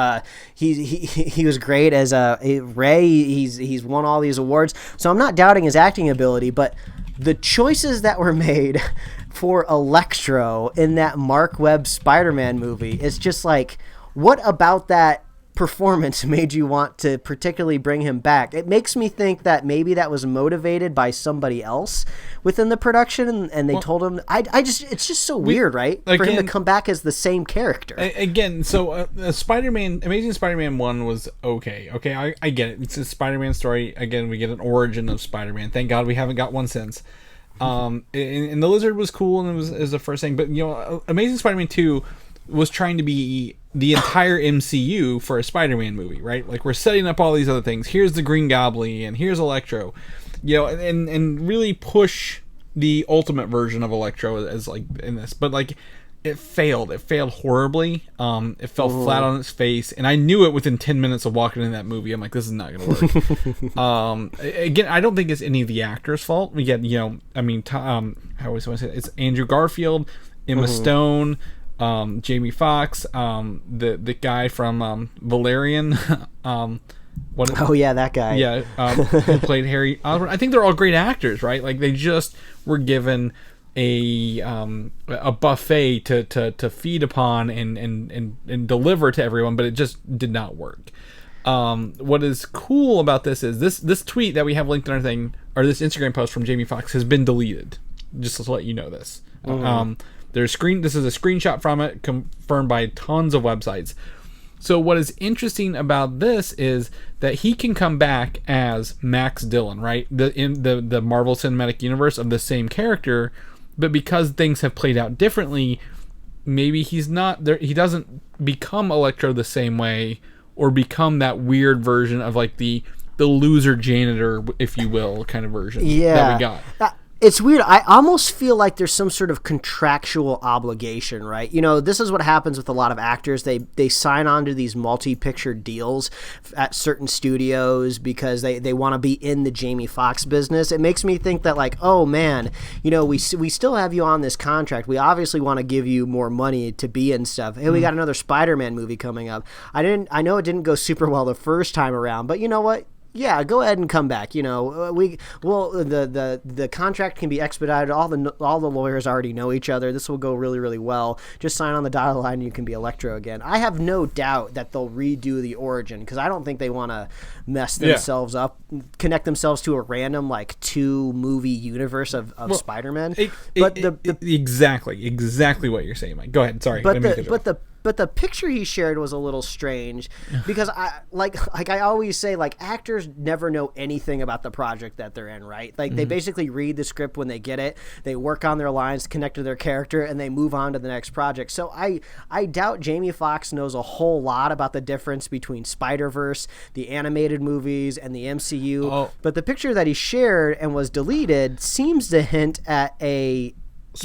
He was great as Ray. He's won all these awards, so I'm not doubting his acting ability. But the choices that were made for Electro in that Mark Webb Spider-Man movie is just like, what about that performance made you want to particularly bring him back? It makes me think that maybe that was motivated by somebody else within the production, and they told him. It's just so weird, right? For him to come back as the same character again. So Amazing Spider-Man 1 was okay. I get it. It's a Spider-Man story. Again, we get an origin of Spider-Man. Thank God we haven't got one since. And the Lizard was cool, and it was the first thing. But Amazing Spider-Man 2 was trying to be the entire MCU for a Spider-Man movie, right? Like, we're setting up all these other things. Here's the Green Goblin, and here's Electro, and really push the ultimate version of Electro as like in this. But like, it failed. It failed horribly. It fell flat on its face, and I knew it within 10 minutes of walking in that movie. I'm like, this is not going to work. Again, I don't think it's any of the actors' fault. We get, I always want to say it. It's Andrew Garfield, Emma Stone, Jamie Foxx, the guy from Valerian, that guy, who played Harry Osborn. I think they're all great actors, right? Like, they just were given a buffet to feed upon and deliver to everyone, but it just did not work. What is cool about this is this tweet that we have linked in our thing, or this Instagram post from Jamie Foxx, has been deleted. Just to let you know this. This is a screenshot from it, confirmed by tons of websites. So what is interesting about this is that he can come back as Max Dillon, right? In the Marvel Cinematic Universe of the same character, but because things have played out differently, maybe he's not there. He doesn't become Electro the same way, or become that weird version of like the loser janitor, if you will, kind of version that we got. It's weird. I almost feel like there's some sort of contractual obligation, right? This is what happens with a lot of actors. They sign on to these multi-picture deals at certain studios because they want to be in the Jamie Foxx business. It makes me think that, like, oh man, we still have you on this contract. We obviously want to give you more money to be in stuff. Hey, we got another Spider-Man movie coming up. I know it didn't go super well the first time around, but you know what? Yeah, go ahead and come back. The contract can be expedited. All the lawyers already know each other. This will go really, really well. Just sign on the dotted line and you can be Electro again. I have no doubt that they'll redo the origin, because I don't think they want to mess themselves up, connect themselves to a random like 2-movie universe of Spider-Man. Exactly what you're saying, Mike. Go ahead. Sorry. but the picture he shared was a little strange because I like I always say, like, actors never know anything about the project that they're in, right? Like, they basically read the script when they get it, they work on their lines, connect to their character, and they move on to the next project. So I doubt Jamie Foxx knows a whole lot about the difference between Spider-Verse, the animated movies, and the MCU. Oh. But the picture that he shared and was deleted seems to hint at a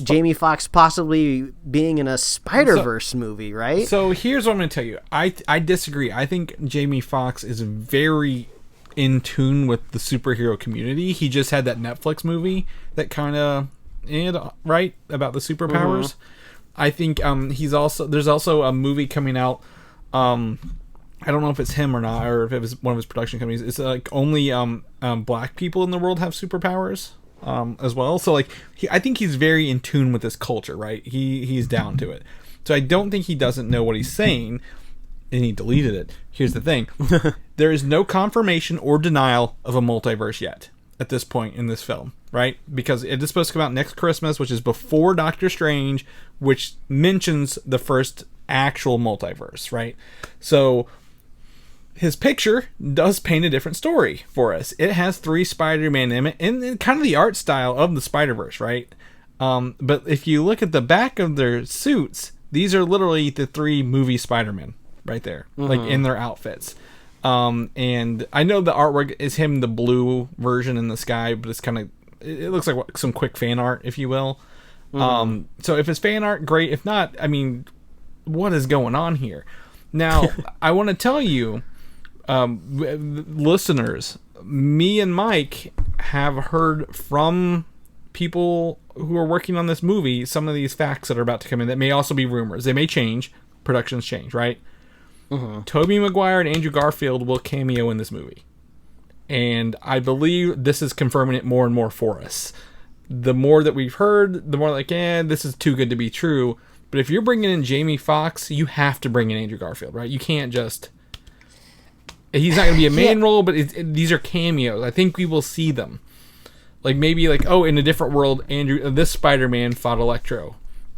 Jamie Foxx possibly being in a Spider-Verse movie, right? So here's what I'm going to tell you. I disagree. I think Jamie Foxx is very in tune with the superhero community. He just had that Netflix movie that kind of, right, about the superpowers. I think there's also a movie coming out. I don't know if it's him or not, or if it was one of his production companies. It's like only black people in the world have superpowers. As well, so like I think he's very in tune with this culture, right? He's down to it. So I don't think he doesn't know what he's saying, and he deleted it. Here's the thing: there is no confirmation or denial of a multiverse yet at this point in this film, right? Because it is supposed to come out next Christmas, which is before Doctor Strange, which mentions the first actual multiverse, right? So his picture does paint a different story for us. It has 3 Spider-Man in it, and kind of the art style of the Spider-Verse, right? But if you look at the back of their suits, these are literally the 3 movie Spider-Man right there, like in their outfits. And I know the artwork is him, the blue version in the sky, but it's kind of, it looks like some quick fan art, if you will. So if it's fan art, great. If not, I mean, what is going on here? Now, I want to tell you, listeners, me and Mike have heard from people who are working on this movie some of these facts that are about to come in that may also be rumors. They may change. Productions change, right? Tobey Maguire and Andrew Garfield will cameo in this movie. And I believe this is confirming it more and more for us. The more that we've heard, the more like, this is too good to be true. But if you're bringing in Jamie Foxx, you have to bring in Andrew Garfield, right? You can't just... He's not going to be a main role, but these are cameos. I think we will see them. Like, maybe, like, in a different world, this Spider-Man fought Electro.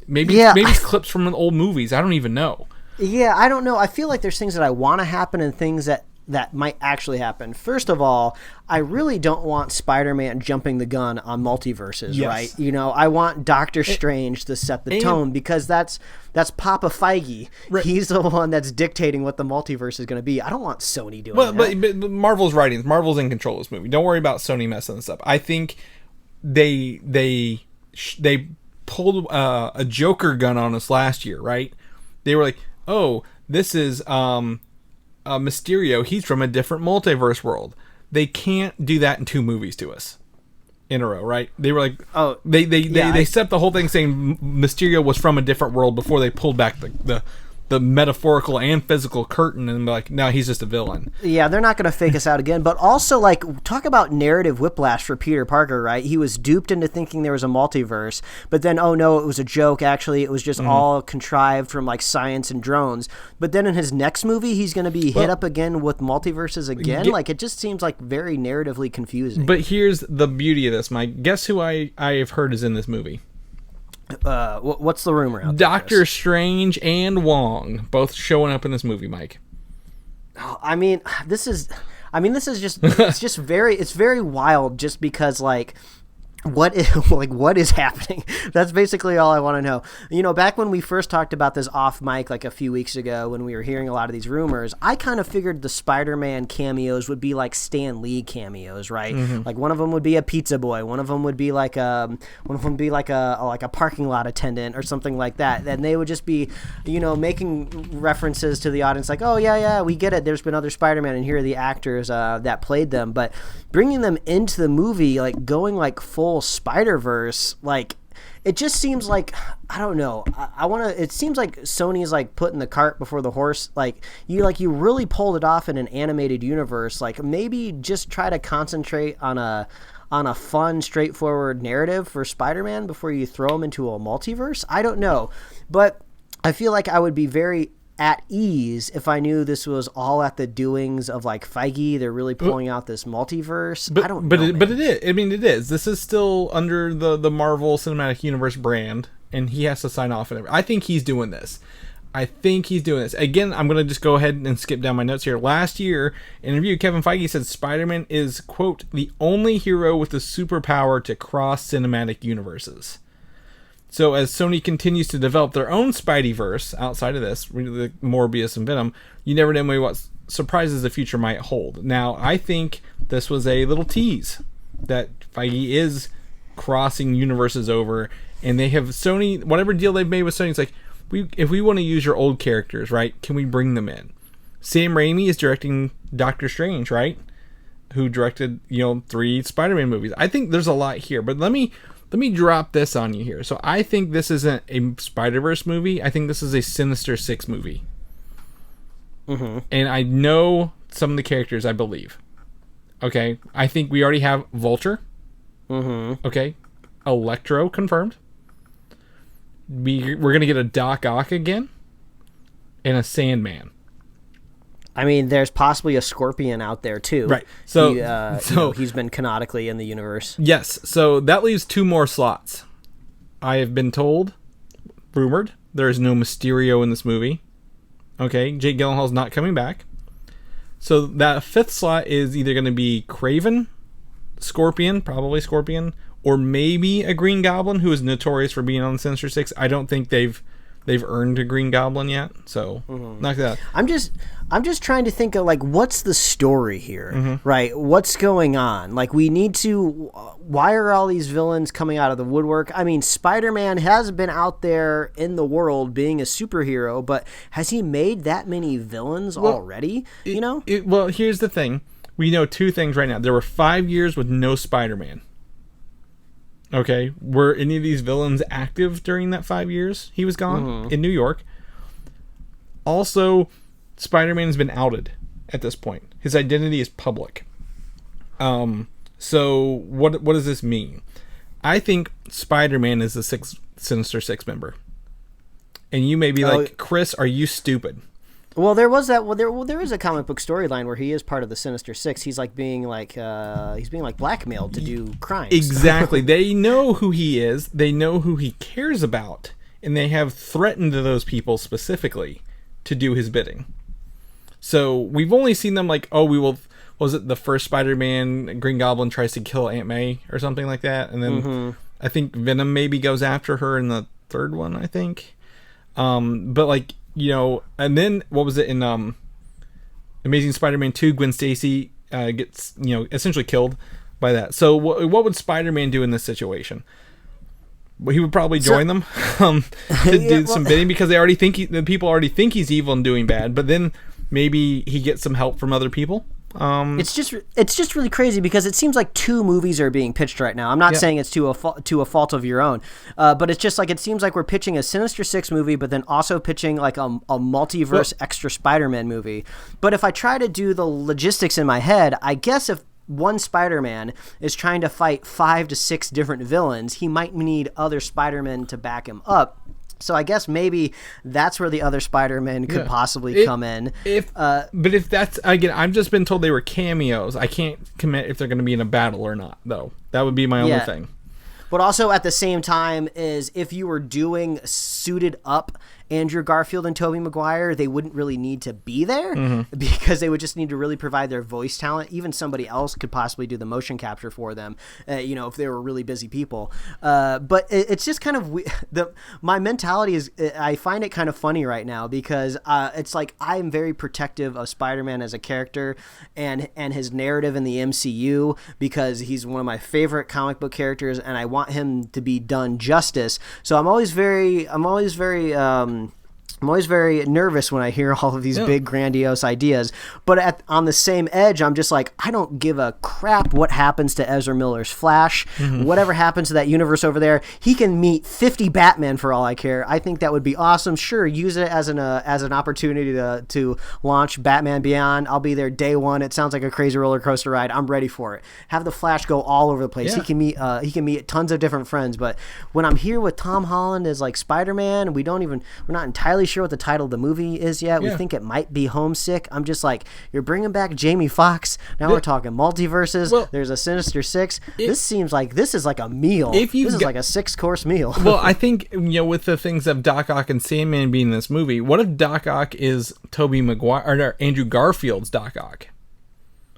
Maybe it's clips from old movies. I don't even know. Yeah, I don't know. I feel like there's things that I want to happen and things that might actually happen. First of all, I really don't want Spider-Man jumping the gun on multiverses, right? You know, I want Doctor Strange to set the tone, because that's Papa Feige. Right. He's the one that's dictating what the multiverse is going to be. I don't want Sony doing that. But Marvel's writing. Marvel's in control of this movie. Don't worry about Sony messing this up. I think they pulled a Joker gun on us last year, right? They were like, this is... Mysterio, he's from a different multiverse world. They can't do that in 2 movies to us in a row, right? They were like, they set the whole thing saying Mysterio was from a different world before they pulled back the metaphorical and physical curtain and be like, no, he's just a villain. Yeah, they're not going to fake us out again. But also, like, talk about narrative whiplash for Peter Parker, right? He was duped into thinking there was a multiverse, but then, oh no, it was a joke. Actually, it was just all contrived from, like, science and drones. But then in his next movie, he's going to be hit up again with multiverses again. Like, it just seems like very narratively confusing. But here's the beauty of this, Mike. Guess who I've heard is in this movie? What's the rumor out there? Doctor Strange and Wong both showing up in this movie, Mike. This is just it's very wild, just because, like, what is happening? That's basically all I want to know. You know, back when we first talked about this off mic, like a few weeks ago, when we were hearing a lot of these rumors, I kind of figured the Spider-Man cameos would be like Stan Lee cameos, right? Like, one of them would be a pizza boy, one of them would be like a parking lot attendant or something like that. And they would just be, you know, making references to the audience, like, oh yeah, we get it. There's been other Spider-Man, and here are the actors that played them. But bringing them into the movie, like going like full Spider-Verse, like, it just seems like, I don't know, it seems like Sony's like putting the cart before the horse. Like you really pulled it off in an animated universe. Like, maybe just try to concentrate on a fun, straightforward narrative for Spider-Man before you throw him into a multiverse. I don't know, but I feel like I would be very at ease if I knew this was all at the doings of, like, Feige. They're really pulling out this multiverse. I don't know. But it is. I mean, it is. This is still under the Marvel Cinematic Universe brand, and he has to sign off and everything. I think he's doing this. I think he's doing this. Again, I'm going to just go ahead and skip down my notes here. Last year, in an interview, Kevin Feige said Spider-Man is, quote, the only hero with the superpower to cross cinematic universes. So as Sony continues to develop their own Spideyverse outside of this, the Morbius and Venom, you never know what surprises the future might hold. Now, I think this was a little tease that Feige is crossing universes over, and they have Sony, whatever deal they've made with Sony, it's like, if we want to use your old characters, right, can we bring them in? Sam Raimi is directing Doctor Strange, right? Who directed, 3 Spider-Man movies. I think there's a lot here, but let me drop this on you here. So I think this isn't a Spider-Verse movie. I think this is a Sinister Six movie. Mm-hmm. And I know some of the characters, I believe. Okay, I think we already have Vulture. Mm-hmm. Okay, Electro confirmed. We're going to get a Doc Ock again, and a Sandman. I mean, there's possibly a Scorpion out there, too. Right. So, he's been canonically in the universe. Yes. So that leaves 2 more slots. I have been told, rumored, there is no Mysterio in this movie. Okay. Jake Gyllenhaal's not coming back. So that 5th slot is either going to be Kraven, Scorpion, probably Scorpion, or maybe a Green Goblin who is notorious for being on the Sinister Six. I don't think they've earned a Green Goblin yet, so knock that out. I'm just trying to think of like what's the story here, right? What's going on? Like we need to. Why are all these villains coming out of the woodwork? I mean, Spider-Man has been out there in the world being a superhero, but has he made that many villains already? Well, here's the thing: we know 2 things right now. There were 5 years with no Spider-Man. Okay, were any of these villains active during that 5 years he was gone in New York? Also, Spider-Man has been outed at this point. His identity is public. So what does this mean? I think Spider-Man is the Sinister Six member. And you may be like, Chris, are you stupid? Well, there was that. Well, there is a comic book storyline where he is part of the Sinister Six. He's being blackmailed to do crimes. Exactly. They know who he is. They know who he cares about, and they have threatened those people specifically to do his bidding. So we've only seen them like, we will. Was it the first Spider-Man? Green Goblin tries to kill Aunt May or something like that, and then I think Venom maybe goes after her in the 3rd one. I think, but like. And then what was it in Amazing Spider-Man 2? Gwen Stacy gets essentially killed by that. So what would Spider-Man do in this situation? Well, he would probably join them to do some bidding because the people already think he's evil and doing bad. But then maybe he gets some help from other people. It's just really crazy because it seems like 2 movies are being pitched right now. I'm not saying it's to a fault of your own, but it's just like it seems like we're pitching a Sinister Six movie, but then also pitching like a multiverse extra Spider-Man movie. But if I try to do the logistics in my head, I guess if one Spider-Man is trying to fight 5 to 6 different villains, he might need other Spider-Men to back him up. So I guess maybe that's where the other Spider-Man could possibly come in. But if that's, again, I've just been told they were cameos. I can't commit if they're going to be in a battle or not, though. That would be my only thing. But also at the same time is if you were doing suited up Andrew Garfield and Tobey Maguire, they wouldn't really need to be there because they would just need to really provide their voice talent. Even somebody else could possibly do the motion capture for them, if they were really busy people. But it's just kind of my mentality is I find it kind of funny right now because it's like I'm very protective of Spider-Man as a character and his narrative in the MCU because he's one of my favorite comic book characters and I want him to be done justice. So I'm always very nervous when I hear all of these big grandiose ideas, but on the same edge, I'm just like, I don't give a crap what happens to Ezra Miller's Flash. Whatever happens to that universe over there, he can meet 50 Batman for all I care. I think that would be awesome. Sure, use it as an opportunity to launch Batman Beyond. I'll be there day one. It sounds like a crazy roller coaster ride. I'm ready for it. Have the Flash go all over the place. He can meet tons of different friends. But when I'm here with Tom Holland as like Spider-Man, we're not entirely entirely sure what the title of the movie is yet. We think it might be Homesick. I'm just like, you're bringing back Jamie Foxx. Now we're talking multiverses. Well, there's a Sinister Six. This seems like this is like a meal. This is like a 6-course meal. Well, I think, with the things of Doc Ock and Sandman being in this movie, what if Doc Ock is Tobey Maguire or Andrew Garfield's Doc Ock,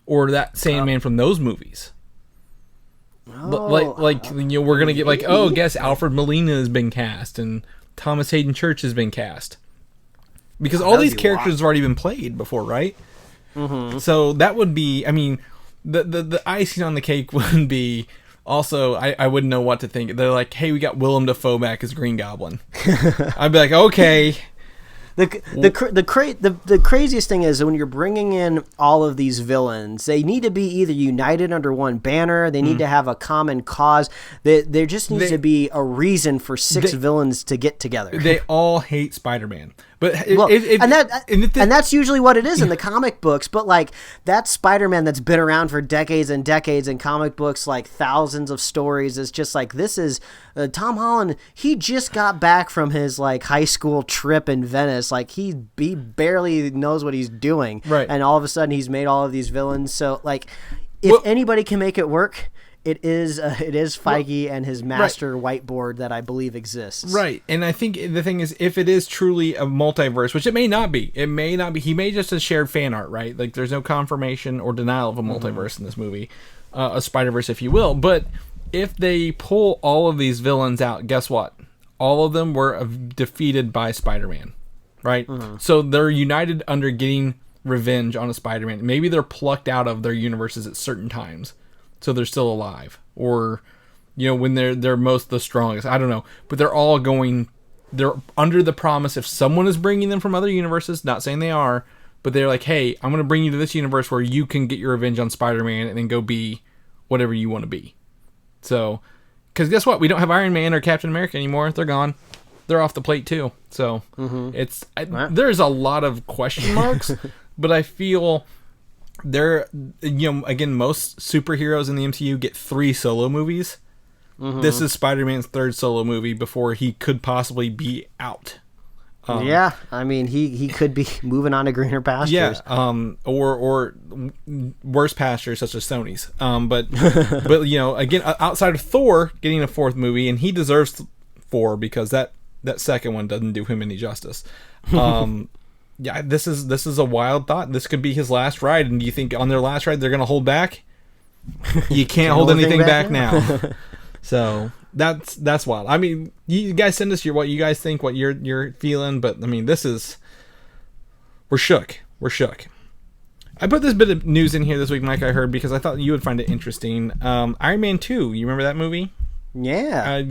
or that Sandman from those movies? We're gonna get guess Alfred Molina has been cast and Thomas Hayden Church has been cast, because all these characters have already been played before, right? Mm-hmm. So that would be, the icing on the cake would be also, I wouldn't know what to think. They're like, hey, we got Willem Dafoe back as Green Goblin. I'd be like, okay. The craziest thing is when you're bringing in all of these villains, they need to be either united under one banner. They need to have a common cause. There just needs to be a reason for 6 villains to get together. They all hate Spider-Man. But that's usually what it is in the comic books. But like that Spider-Man that's been around for decades and decades in comic books, like thousands of stories, is just like, this is Tom Holland. He just got back from his like high school trip in Venice. Like he barely knows what he's doing, right? And all of a sudden he's made all of these villains. So like, if anybody can make it work, it is Feige and his master whiteboard that I believe exists. Right. And I think the thing is, if it is truly a multiverse, which it may not be, he may just have shared fan art, right? Like there's no confirmation or denial of a multiverse in this movie, a Spider-Verse, if you will. But if they pull all of these villains out, guess what? All of them were defeated by Spider-Man, right? Mm-hmm. So they're united under getting revenge on a Spider-Man. Maybe they're plucked out of their universes at certain times, so they're still alive, or when they're most the strongest. I don't know, but they're under the promise, if someone is bringing them from other universes, not saying they are, but they're like, hey, I'm going to bring you to this universe where you can get your revenge on Spider-Man and then go be whatever you want to be. So, because guess what? We don't have Iron Man or Captain America anymore. They're gone. They're off the plate too. So there's a lot of question marks, but I feel again, most superheroes in the MCU get 3 solo movies. Mm-hmm. This is Spider-Man's 3rd solo movie before he could possibly be out. He could be moving on to greener pastures. Yeah, or worse pastures such as Sony's. But again, outside of Thor getting a 4th movie, and he deserves 4 because that second one doesn't do him any justice. Yeah, this is a wild thought. This could be his last ride, and do you think on their last ride they're going to hold back? You can't hold anything back now. So that's wild. I mean, you guys send us what you guys think, what you're feeling, but I mean, we're shook. I put this bit of news in here this week, Mike, I heard, because I thought you would find it interesting. Iron Man 2, you remember that movie? Yeah.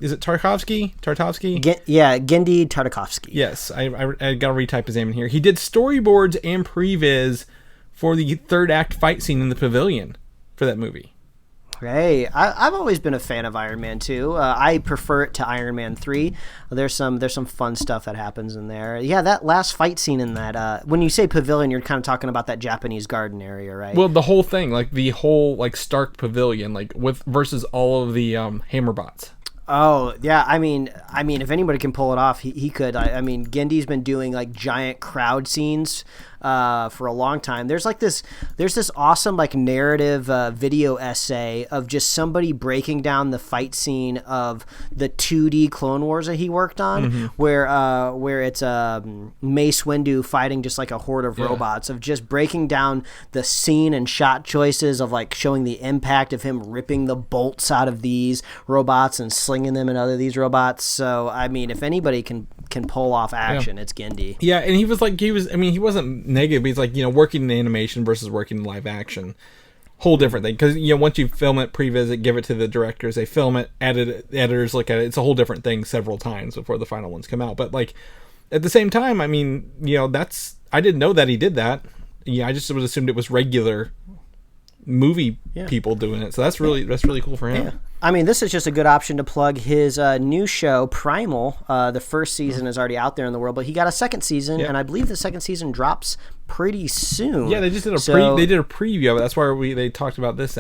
Is it Tarkovsky? Genndy Tartakovsky. Yes, I got to retype his name in here. He did storyboards and previs for the 3rd act fight scene in the pavilion for that movie. Hey, I've always been a fan of Iron Man 2. I prefer it to Iron Man 3. There's some fun stuff that happens in there. Yeah, that last fight scene in that, when you say pavilion, you're kind of talking about that Japanese garden area, right? Well, the whole thing, like the whole Stark pavilion, like versus all of the Hammerbots. Oh, yeah. I mean, if anybody can pull it off, he could. I mean, Gendy's been doing giant crowd scenes for a long time. There's this awesome narrative video essay of just somebody breaking down the fight scene of the 2D Clone Wars that he worked on, where it's Mace Windu fighting just like a horde of robots, of just breaking down the scene and shot choices of showing the impact of him ripping the bolts out of these robots and slinging them into these robots. So I mean, if anybody can pull off action, it's Genndy. Yeah, and he wasn't negative. He's working in animation versus working in live action, whole different thing. Because once you film it, previs, give it to the directors, they film it, edit it, editors look at it. It's a whole different thing several times before the final ones come out. But at the same time, I mean, I didn't know that he did that. Yeah, I just would assumed it was regular movie people doing it. So that's really cool for him. Yeah. I mean, this is just a good option to plug his new show, Primal. The first season is already out there in the world, but he got a second season, and I believe the second season drops pretty soon. Yeah, they just did they did a preview of it. That's why they talked about this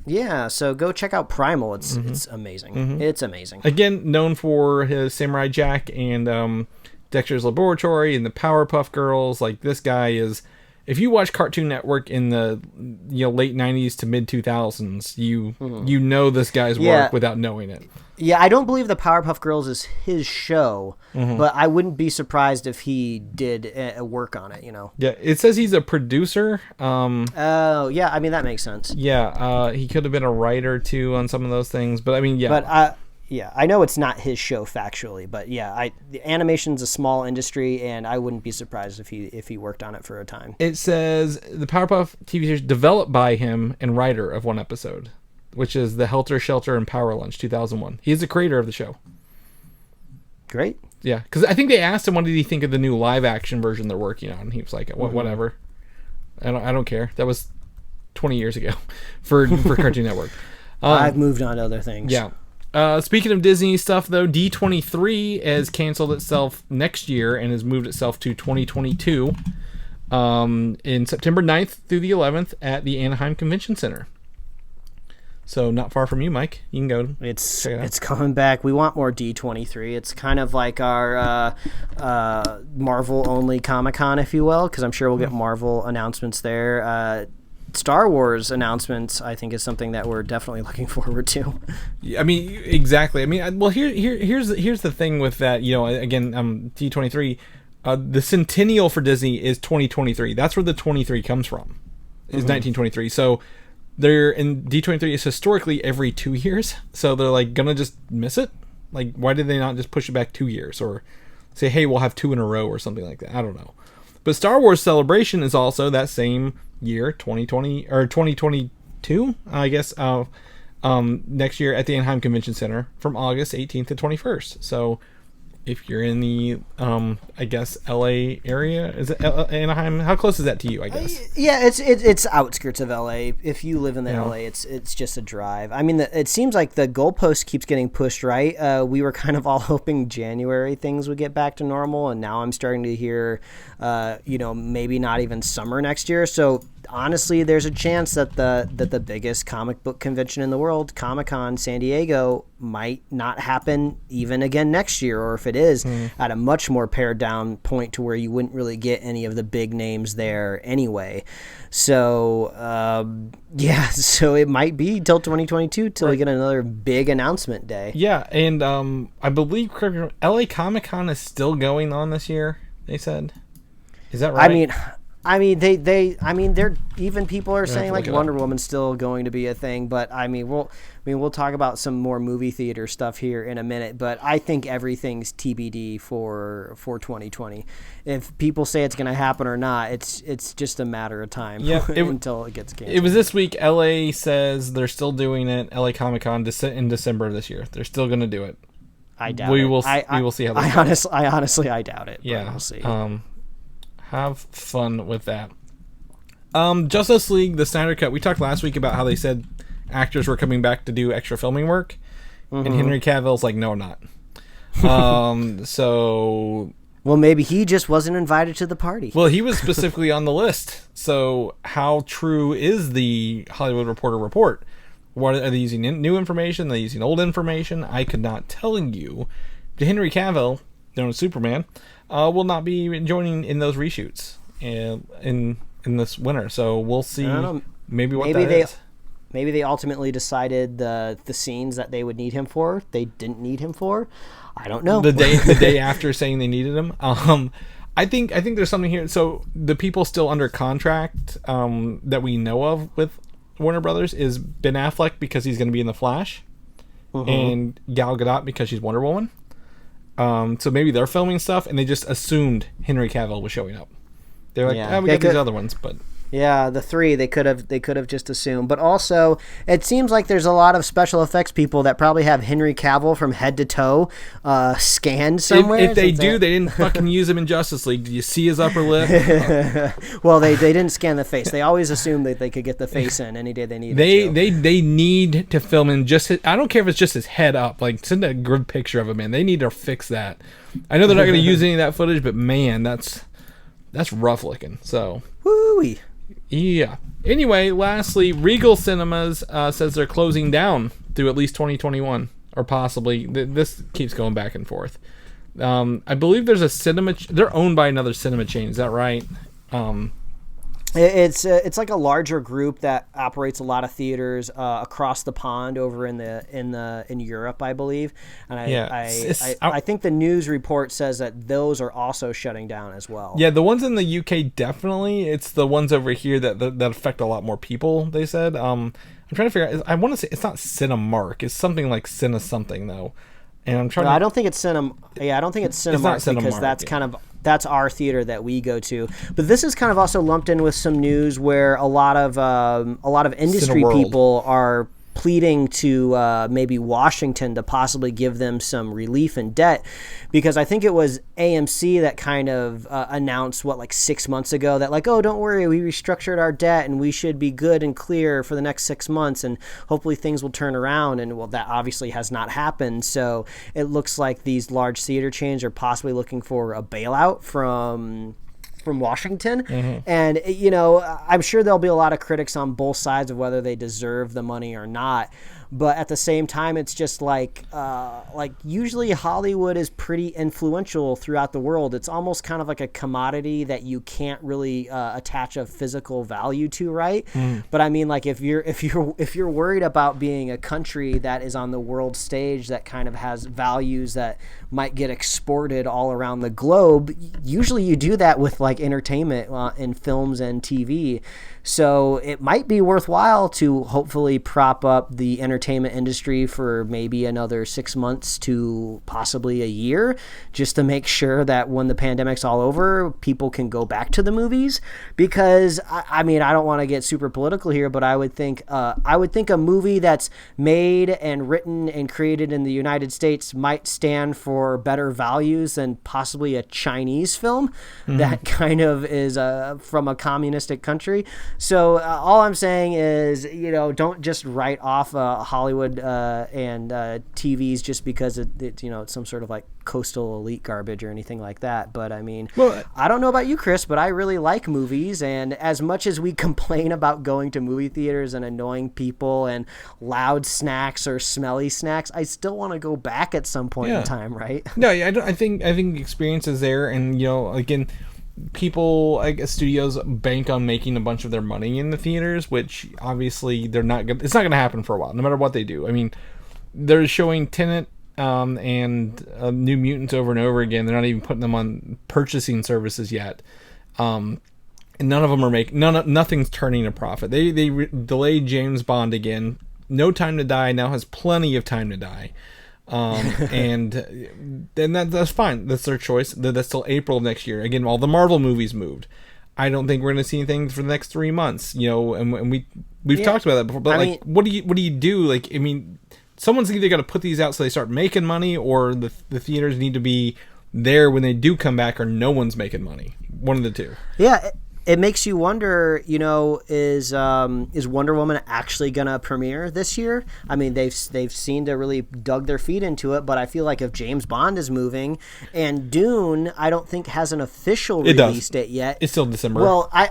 Yeah, so go check out Primal. It's amazing. Mm-hmm. It's amazing. Again, known for his Samurai Jack and Dexter's Laboratory and the Powerpuff Girls. Like, this guy is... If you watch Cartoon Network in the late 90s to mid 2000s, you know this guy's work without knowing it. Yeah, I don't believe the Powerpuff Girls is his show, but I wouldn't be surprised if he did work on it, Yeah, it says he's a producer. Oh, yeah, I mean, that makes sense. Yeah, he could have been a writer, too, on some of those things. But, I mean, yeah. But, yeah, I know it's not his show factually, but yeah, the animation's a small industry, and I wouldn't be surprised if he worked on it for a time. It says the Powerpuff TV series developed by him and writer of one episode, which is the Helter Skelter and Power Lunch 2001. He's the creator of the show. Great. Yeah, because I think they asked him what did he think of the new live action version they're working on. He was like, whatever. I don't care. That was 20 years ago for Cartoon Network. I've moved on to other things. Yeah. Speaking of Disney stuff, though, D23 has canceled itself next year and has moved itself to 2022 in September 9th through the 11th at the Anaheim Convention Center. So not far from you, Mike. You can go. It's coming back. We want more D23. It's kind of like our Marvel-only Comic-Con, if you will, because I'm sure we'll get Marvel announcements there. Star Wars announcements, I think, is something that we're definitely looking forward to. I mean, exactly. I mean, well, here's the thing with that. Again, D23, the centennial for Disney is 2023. That's where the 23 comes from. Is 1923. So they're in D23 is historically every 2 years. So they're like gonna just miss it. Like, why did they not just push it back 2 years or say, hey, we'll have 2 in a row or something like that? I don't know. But Star Wars Celebration is also that same year, 2020 or 2022, I guess, next year at the Anaheim Convention Center from August 18th to 21st. So if you're in the, I guess, LA area, is it Anaheim? How close is that to you, I guess? Yeah, it's outskirts of LA. If you live in the LA, it's just a drive. I mean, it seems like the goalpost keeps getting pushed, right? We were kind of all hoping January things would get back to normal, and now I'm starting to hear, maybe not even summer next year. So honestly, there's a chance that the biggest comic book convention in the world, Comic-Con San Diego, might not happen even again next year, or if it is, at a much more pared down point to where you wouldn't really get any of the big names there anyway. So so it might be till 2022 till we get another big announcement day. Yeah, and I believe LA Comic-Con is still going on this year, they said. Is that right? I mean, they're even people are saying like Wonder Woman's still going to be a thing, but we'll talk about some more movie theater stuff here in a minute. But I think everything's TBD for 2020. If people say it's going to happen or not, it's just a matter of time until it gets canceled. It was this week. LA says they're still doing it. LA Comic-Con in December of this year. They're still going to do it. I doubt it. We will see how that goes. I honestly doubt it. Yeah, we'll see. Have fun with that. Justice League, the Snyder Cut. We talked last week about how they said actors were coming back to do extra filming work, and Henry Cavill's like, no, I'm not. So... Well, maybe he just wasn't invited to the party. Well, he was specifically on the list. So how true is the Hollywood Reporter report? What are they using? New information? Are they using old information? I could not tell you. Henry Cavill, known as Superman, will not be joining in those reshoots in this winter. So we'll see maybe that is. Maybe they ultimately decided the scenes that they would need him for, they didn't need him for. I don't know. The day after saying they needed him. I think there's something here. So the people still under contract that we know of with Warner Brothers is Ben Affleck because he's going to be in The Flash, and Gal Gadot because she's Wonder Woman. So maybe they're filming stuff, and they just assumed Henry Cavill was showing up. They're like, we got these other ones, but yeah, the three they could have just assumed. But also, it seems like there's a lot of special effects people that probably have Henry Cavill from head to toe scanned somewhere. If they do, they didn't fucking use him in Justice League. Did you see his upper lip? Well, they didn't scan the face. They always assumed that they could get the face in any day they needed. They need to film in just his, I don't care if it's just his head up. Like, send a good picture of him, man. They need to fix that. I know they're not going to use any of that footage, but man, that's rough looking. So woo-wee. Yeah. Anyway, lastly, Regal Cinemas says they're closing down through at least 2021, or possibly. This keeps going back and forth. I believe there's a cinema. They're owned by another cinema chain. Is that right? It's like a larger group that operates a lot of theaters across the pond over in Europe, I believe. And I think the news report says that those are also shutting down as well. Yeah, the ones in the UK definitely. It's the ones over here that affect a lot more people. They said. I'm trying to figure out. I want to say it's not Cinemark. It's something like Cine something though. And I'm trying. I don't think it's Cinemark. Yeah, I don't think it's Cinemark because that's kind of. That's our theater that we go to, but this is kind of also lumped in with some news where a lot of industry people are pleading to maybe Washington to possibly give them some relief in debt, because I think it was AMC that kind of announced like 6 months ago that like, oh, don't worry, we restructured our debt and we should be good and clear for the next 6 months and hopefully things will turn around. And well, that obviously has not happened. So it looks like these large theater chains are possibly looking for a bailout from Washington. Mm-hmm. And, I'm sure there'll be a lot of critics on both sides of whether they deserve the money or not. But at the same time, it's just like usually Hollywood is pretty influential throughout the world. It's almost kind of like a commodity that you can't really attach a physical value to, right? Mm. But I mean, like if you're worried about being a country that is on the world stage that kind of has values that might get exported all around the globe, usually you do that with like entertainment in films and TV. So it might be worthwhile to hopefully prop up the entertainment industry for maybe another 6 months to possibly a year, just to make sure that when the pandemic's all over, people can go back to the movies. Because I mean, I don't want to get super political here, but I would think a movie that's made and written and created in the United States might stand for better values than possibly a Chinese film that kind of is from a communistic country. So all I'm saying is, don't just write off Hollywood and TVs just because it's some sort of like coastal elite garbage or anything like that. But I mean, I don't know about you, Chris, but I really like movies. And as much as we complain about going to movie theaters and annoying people and loud snacks or smelly snacks, I still want to go back at some point in time, right? No, I think the experience is there. And, again, people, I guess studios bank on making a bunch of their money in the theaters, which obviously it's not going to happen for a while, no matter what they do. I mean, they're showing Tenet and New Mutants over and over again. They're not even putting them on purchasing services yet. And none of them are nothing's turning a profit. They delayed James Bond again. No Time to Die now has plenty of time to die. And then that's fine. That's their choice. That's till April of next year. Again, all the Marvel movies moved. I don't think we're going to see anything for the next 3 months. And we've talked about that before. But what do you do? Like, I mean, someone's either got to put these out so they start making money, or the theaters need to be there when they do come back, or no one's making money. One of the two. Yeah. It makes you wonder, is Wonder Woman actually gonna premiere this year? I mean, they've seemed to really dug their feet into it, but I feel like if James Bond is moving, and Dune, I don't think has an official release date yet. It's still December. Well, I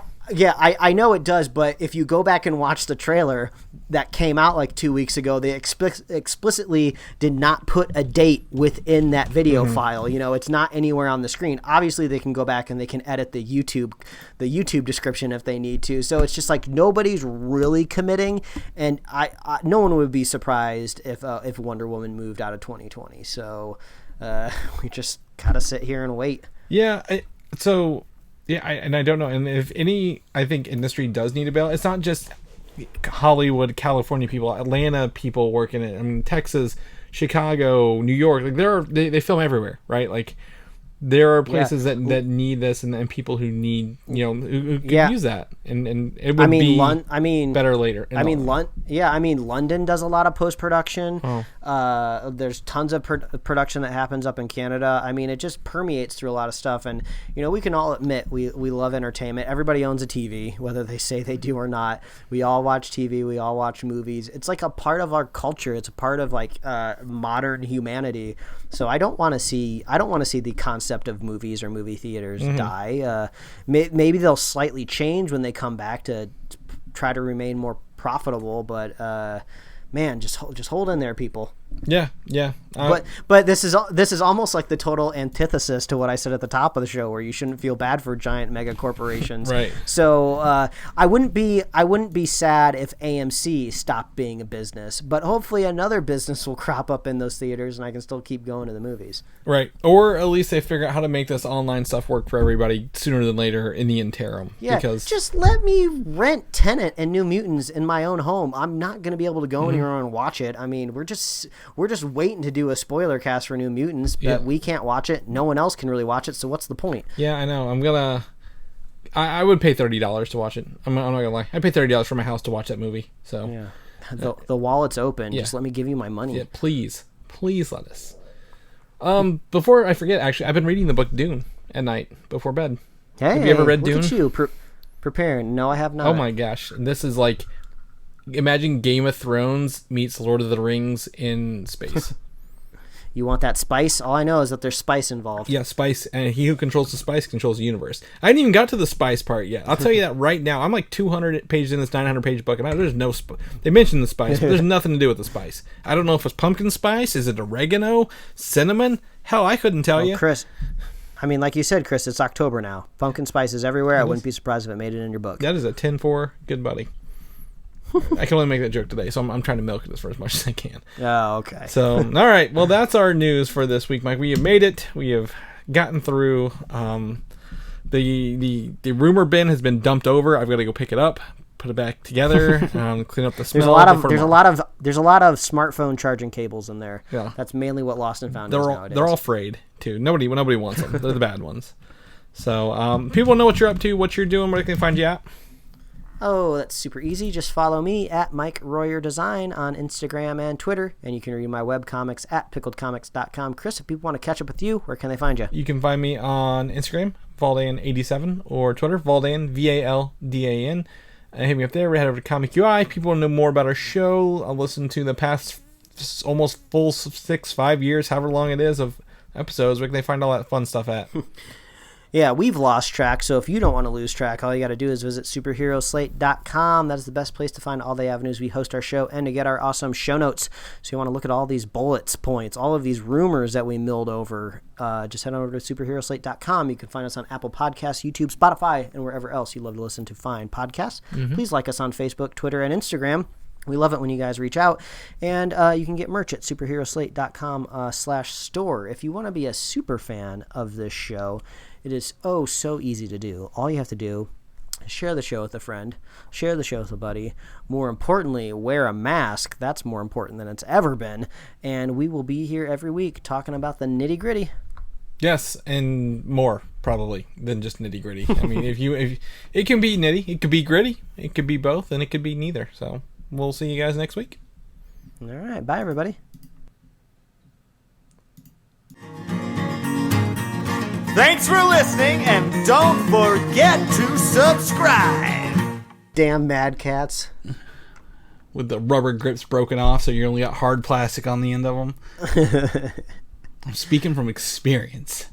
know it does, but if you go back and watch the trailer that came out like 2 weeks ago, they explicitly did not put a date within that video file. It's not anywhere on the screen. Obviously, they can go back and they can edit the YouTube description if they need to. So it's just like nobody's really committing, and no one would be surprised if Wonder Woman moved out of 2020. So we just gotta sit here and wait. Yeah. I don't know. And if any, I think industry does need a bail. It's not just Hollywood, California people, Atlanta people working it. I mean, Texas, Chicago, New York. Like they film everywhere, right? Like there are places that need this, and people who need, who can use that, and it would be better later. London does a lot of post production. There's tons of production that happens up in Canada. I mean, it just permeates through a lot of stuff, and we can all admit we love entertainment. Everybody owns a TV, whether they say they do or not. We all watch TV. We all watch movies. It's like a part of our culture. It's a part of like modern humanity. So I don't want to see the concept of movies or movie theaters die. Maybe they'll slightly change when they come back to try to remain more profitable, but man, just hold in there, people. Yeah. But this is almost like the total antithesis to what I said at the top of the show, where you shouldn't feel bad for giant mega corporations. Right. So I wouldn't be sad if AMC stopped being a business, but hopefully another business will crop up in those theaters, and I can still keep going to the movies. Right. Or at least they figure out how to make this online stuff work for everybody sooner than later in the interim. Yeah. Because just let me rent Tenet and New Mutants in my own home. I'm not going to be able to go anywhere and watch it. I mean, we're just waiting to do a spoiler cast for New Mutants, but we can't watch it. No one else can really watch it, so what's the point? Yeah, I know. I would pay $30 to watch it. I'm not gonna lie. I pay $30 for my house to watch that movie. So yeah, the wallet's open. Just let me give you my money. Yeah, please let us. Before I forget, actually, I've been reading the book Dune at night before bed. Hey, have you ever read Dune? Look at you preparing. No, I have not. Oh my gosh, this is like, imagine Game of Thrones meets Lord of the Rings in space. You want that spice? All I know is that there's spice involved. Yeah, spice, and he who controls the spice controls the universe. I hadn't even got to the spice part yet. I'll tell you that right now. I'm like 200 pages in this 900-page book, and there's no they mentioned the spice, but there's nothing to do with the spice. I don't know if it's pumpkin spice, is it oregano, cinnamon? Hell, I couldn't tell you. Chris, I mean, like you said, Chris, it's October now. Pumpkin spice is everywhere. I wouldn't be surprised if it made it in your book. That is a 10-4. Good buddy. I can only make that joke today, so I'm trying to milk it for as much as I can. Oh, okay. So, all right. Well, that's our news for this week, Mike. We have made it. We have gotten through. The rumor bin has been dumped over. I've got to go pick it up, put it back together, clean up the smell. There's a lot of smartphone charging cables in there. Yeah. That's mainly what Lost and Found is nowadays. They're all frayed too. Nobody wants them. They're the bad ones. So, people know what you're up to, what you're doing, where they can find you at. Oh, that's super easy. Just follow me at Mike Royer Design on Instagram and Twitter, and you can read my webcomics at pickledcomics.com. Chris, if people want to catch up with you, where can they find you? You can find me on Instagram, Valdan87, or Twitter, Valdan, Valdan. Hit me up there. Head over to Comic UI. People want to know more about our show. I'll listen to the past almost full 5 years, however long it is, of episodes. Where can they find all that fun stuff at? Yeah, we've lost track, so if you don't want to lose track, all you got to do is visit superheroslate.com. That is the best place to find all the avenues we host our show and to get our awesome show notes. So you want to look at all these bullets points, all of these rumors that we milled over, just head on over to superheroslate.com. You can find us on Apple Podcasts, YouTube, Spotify, and wherever else you love to listen to fine podcasts. Please like us on Facebook, Twitter, and Instagram. We love it when you guys reach out, and you can get merch at superheroslate.com/store. If you want to be a super fan of this show, it is so easy to do. All you have to do is share the show with a friend, share the show with a buddy. More importantly, wear a mask. That's more important than it's ever been. And we will be here every week talking about the nitty-gritty. Yes, and more probably than just nitty-gritty. I mean, if it can be nitty, it could be gritty, it could be both, and it could be neither. So we'll see you guys next week. All right, bye everybody. Thanks for listening, and don't forget to subscribe. Damn Mad Cats. With the rubber grips broken off, so you only got hard plastic on the end of them. I'm speaking from experience.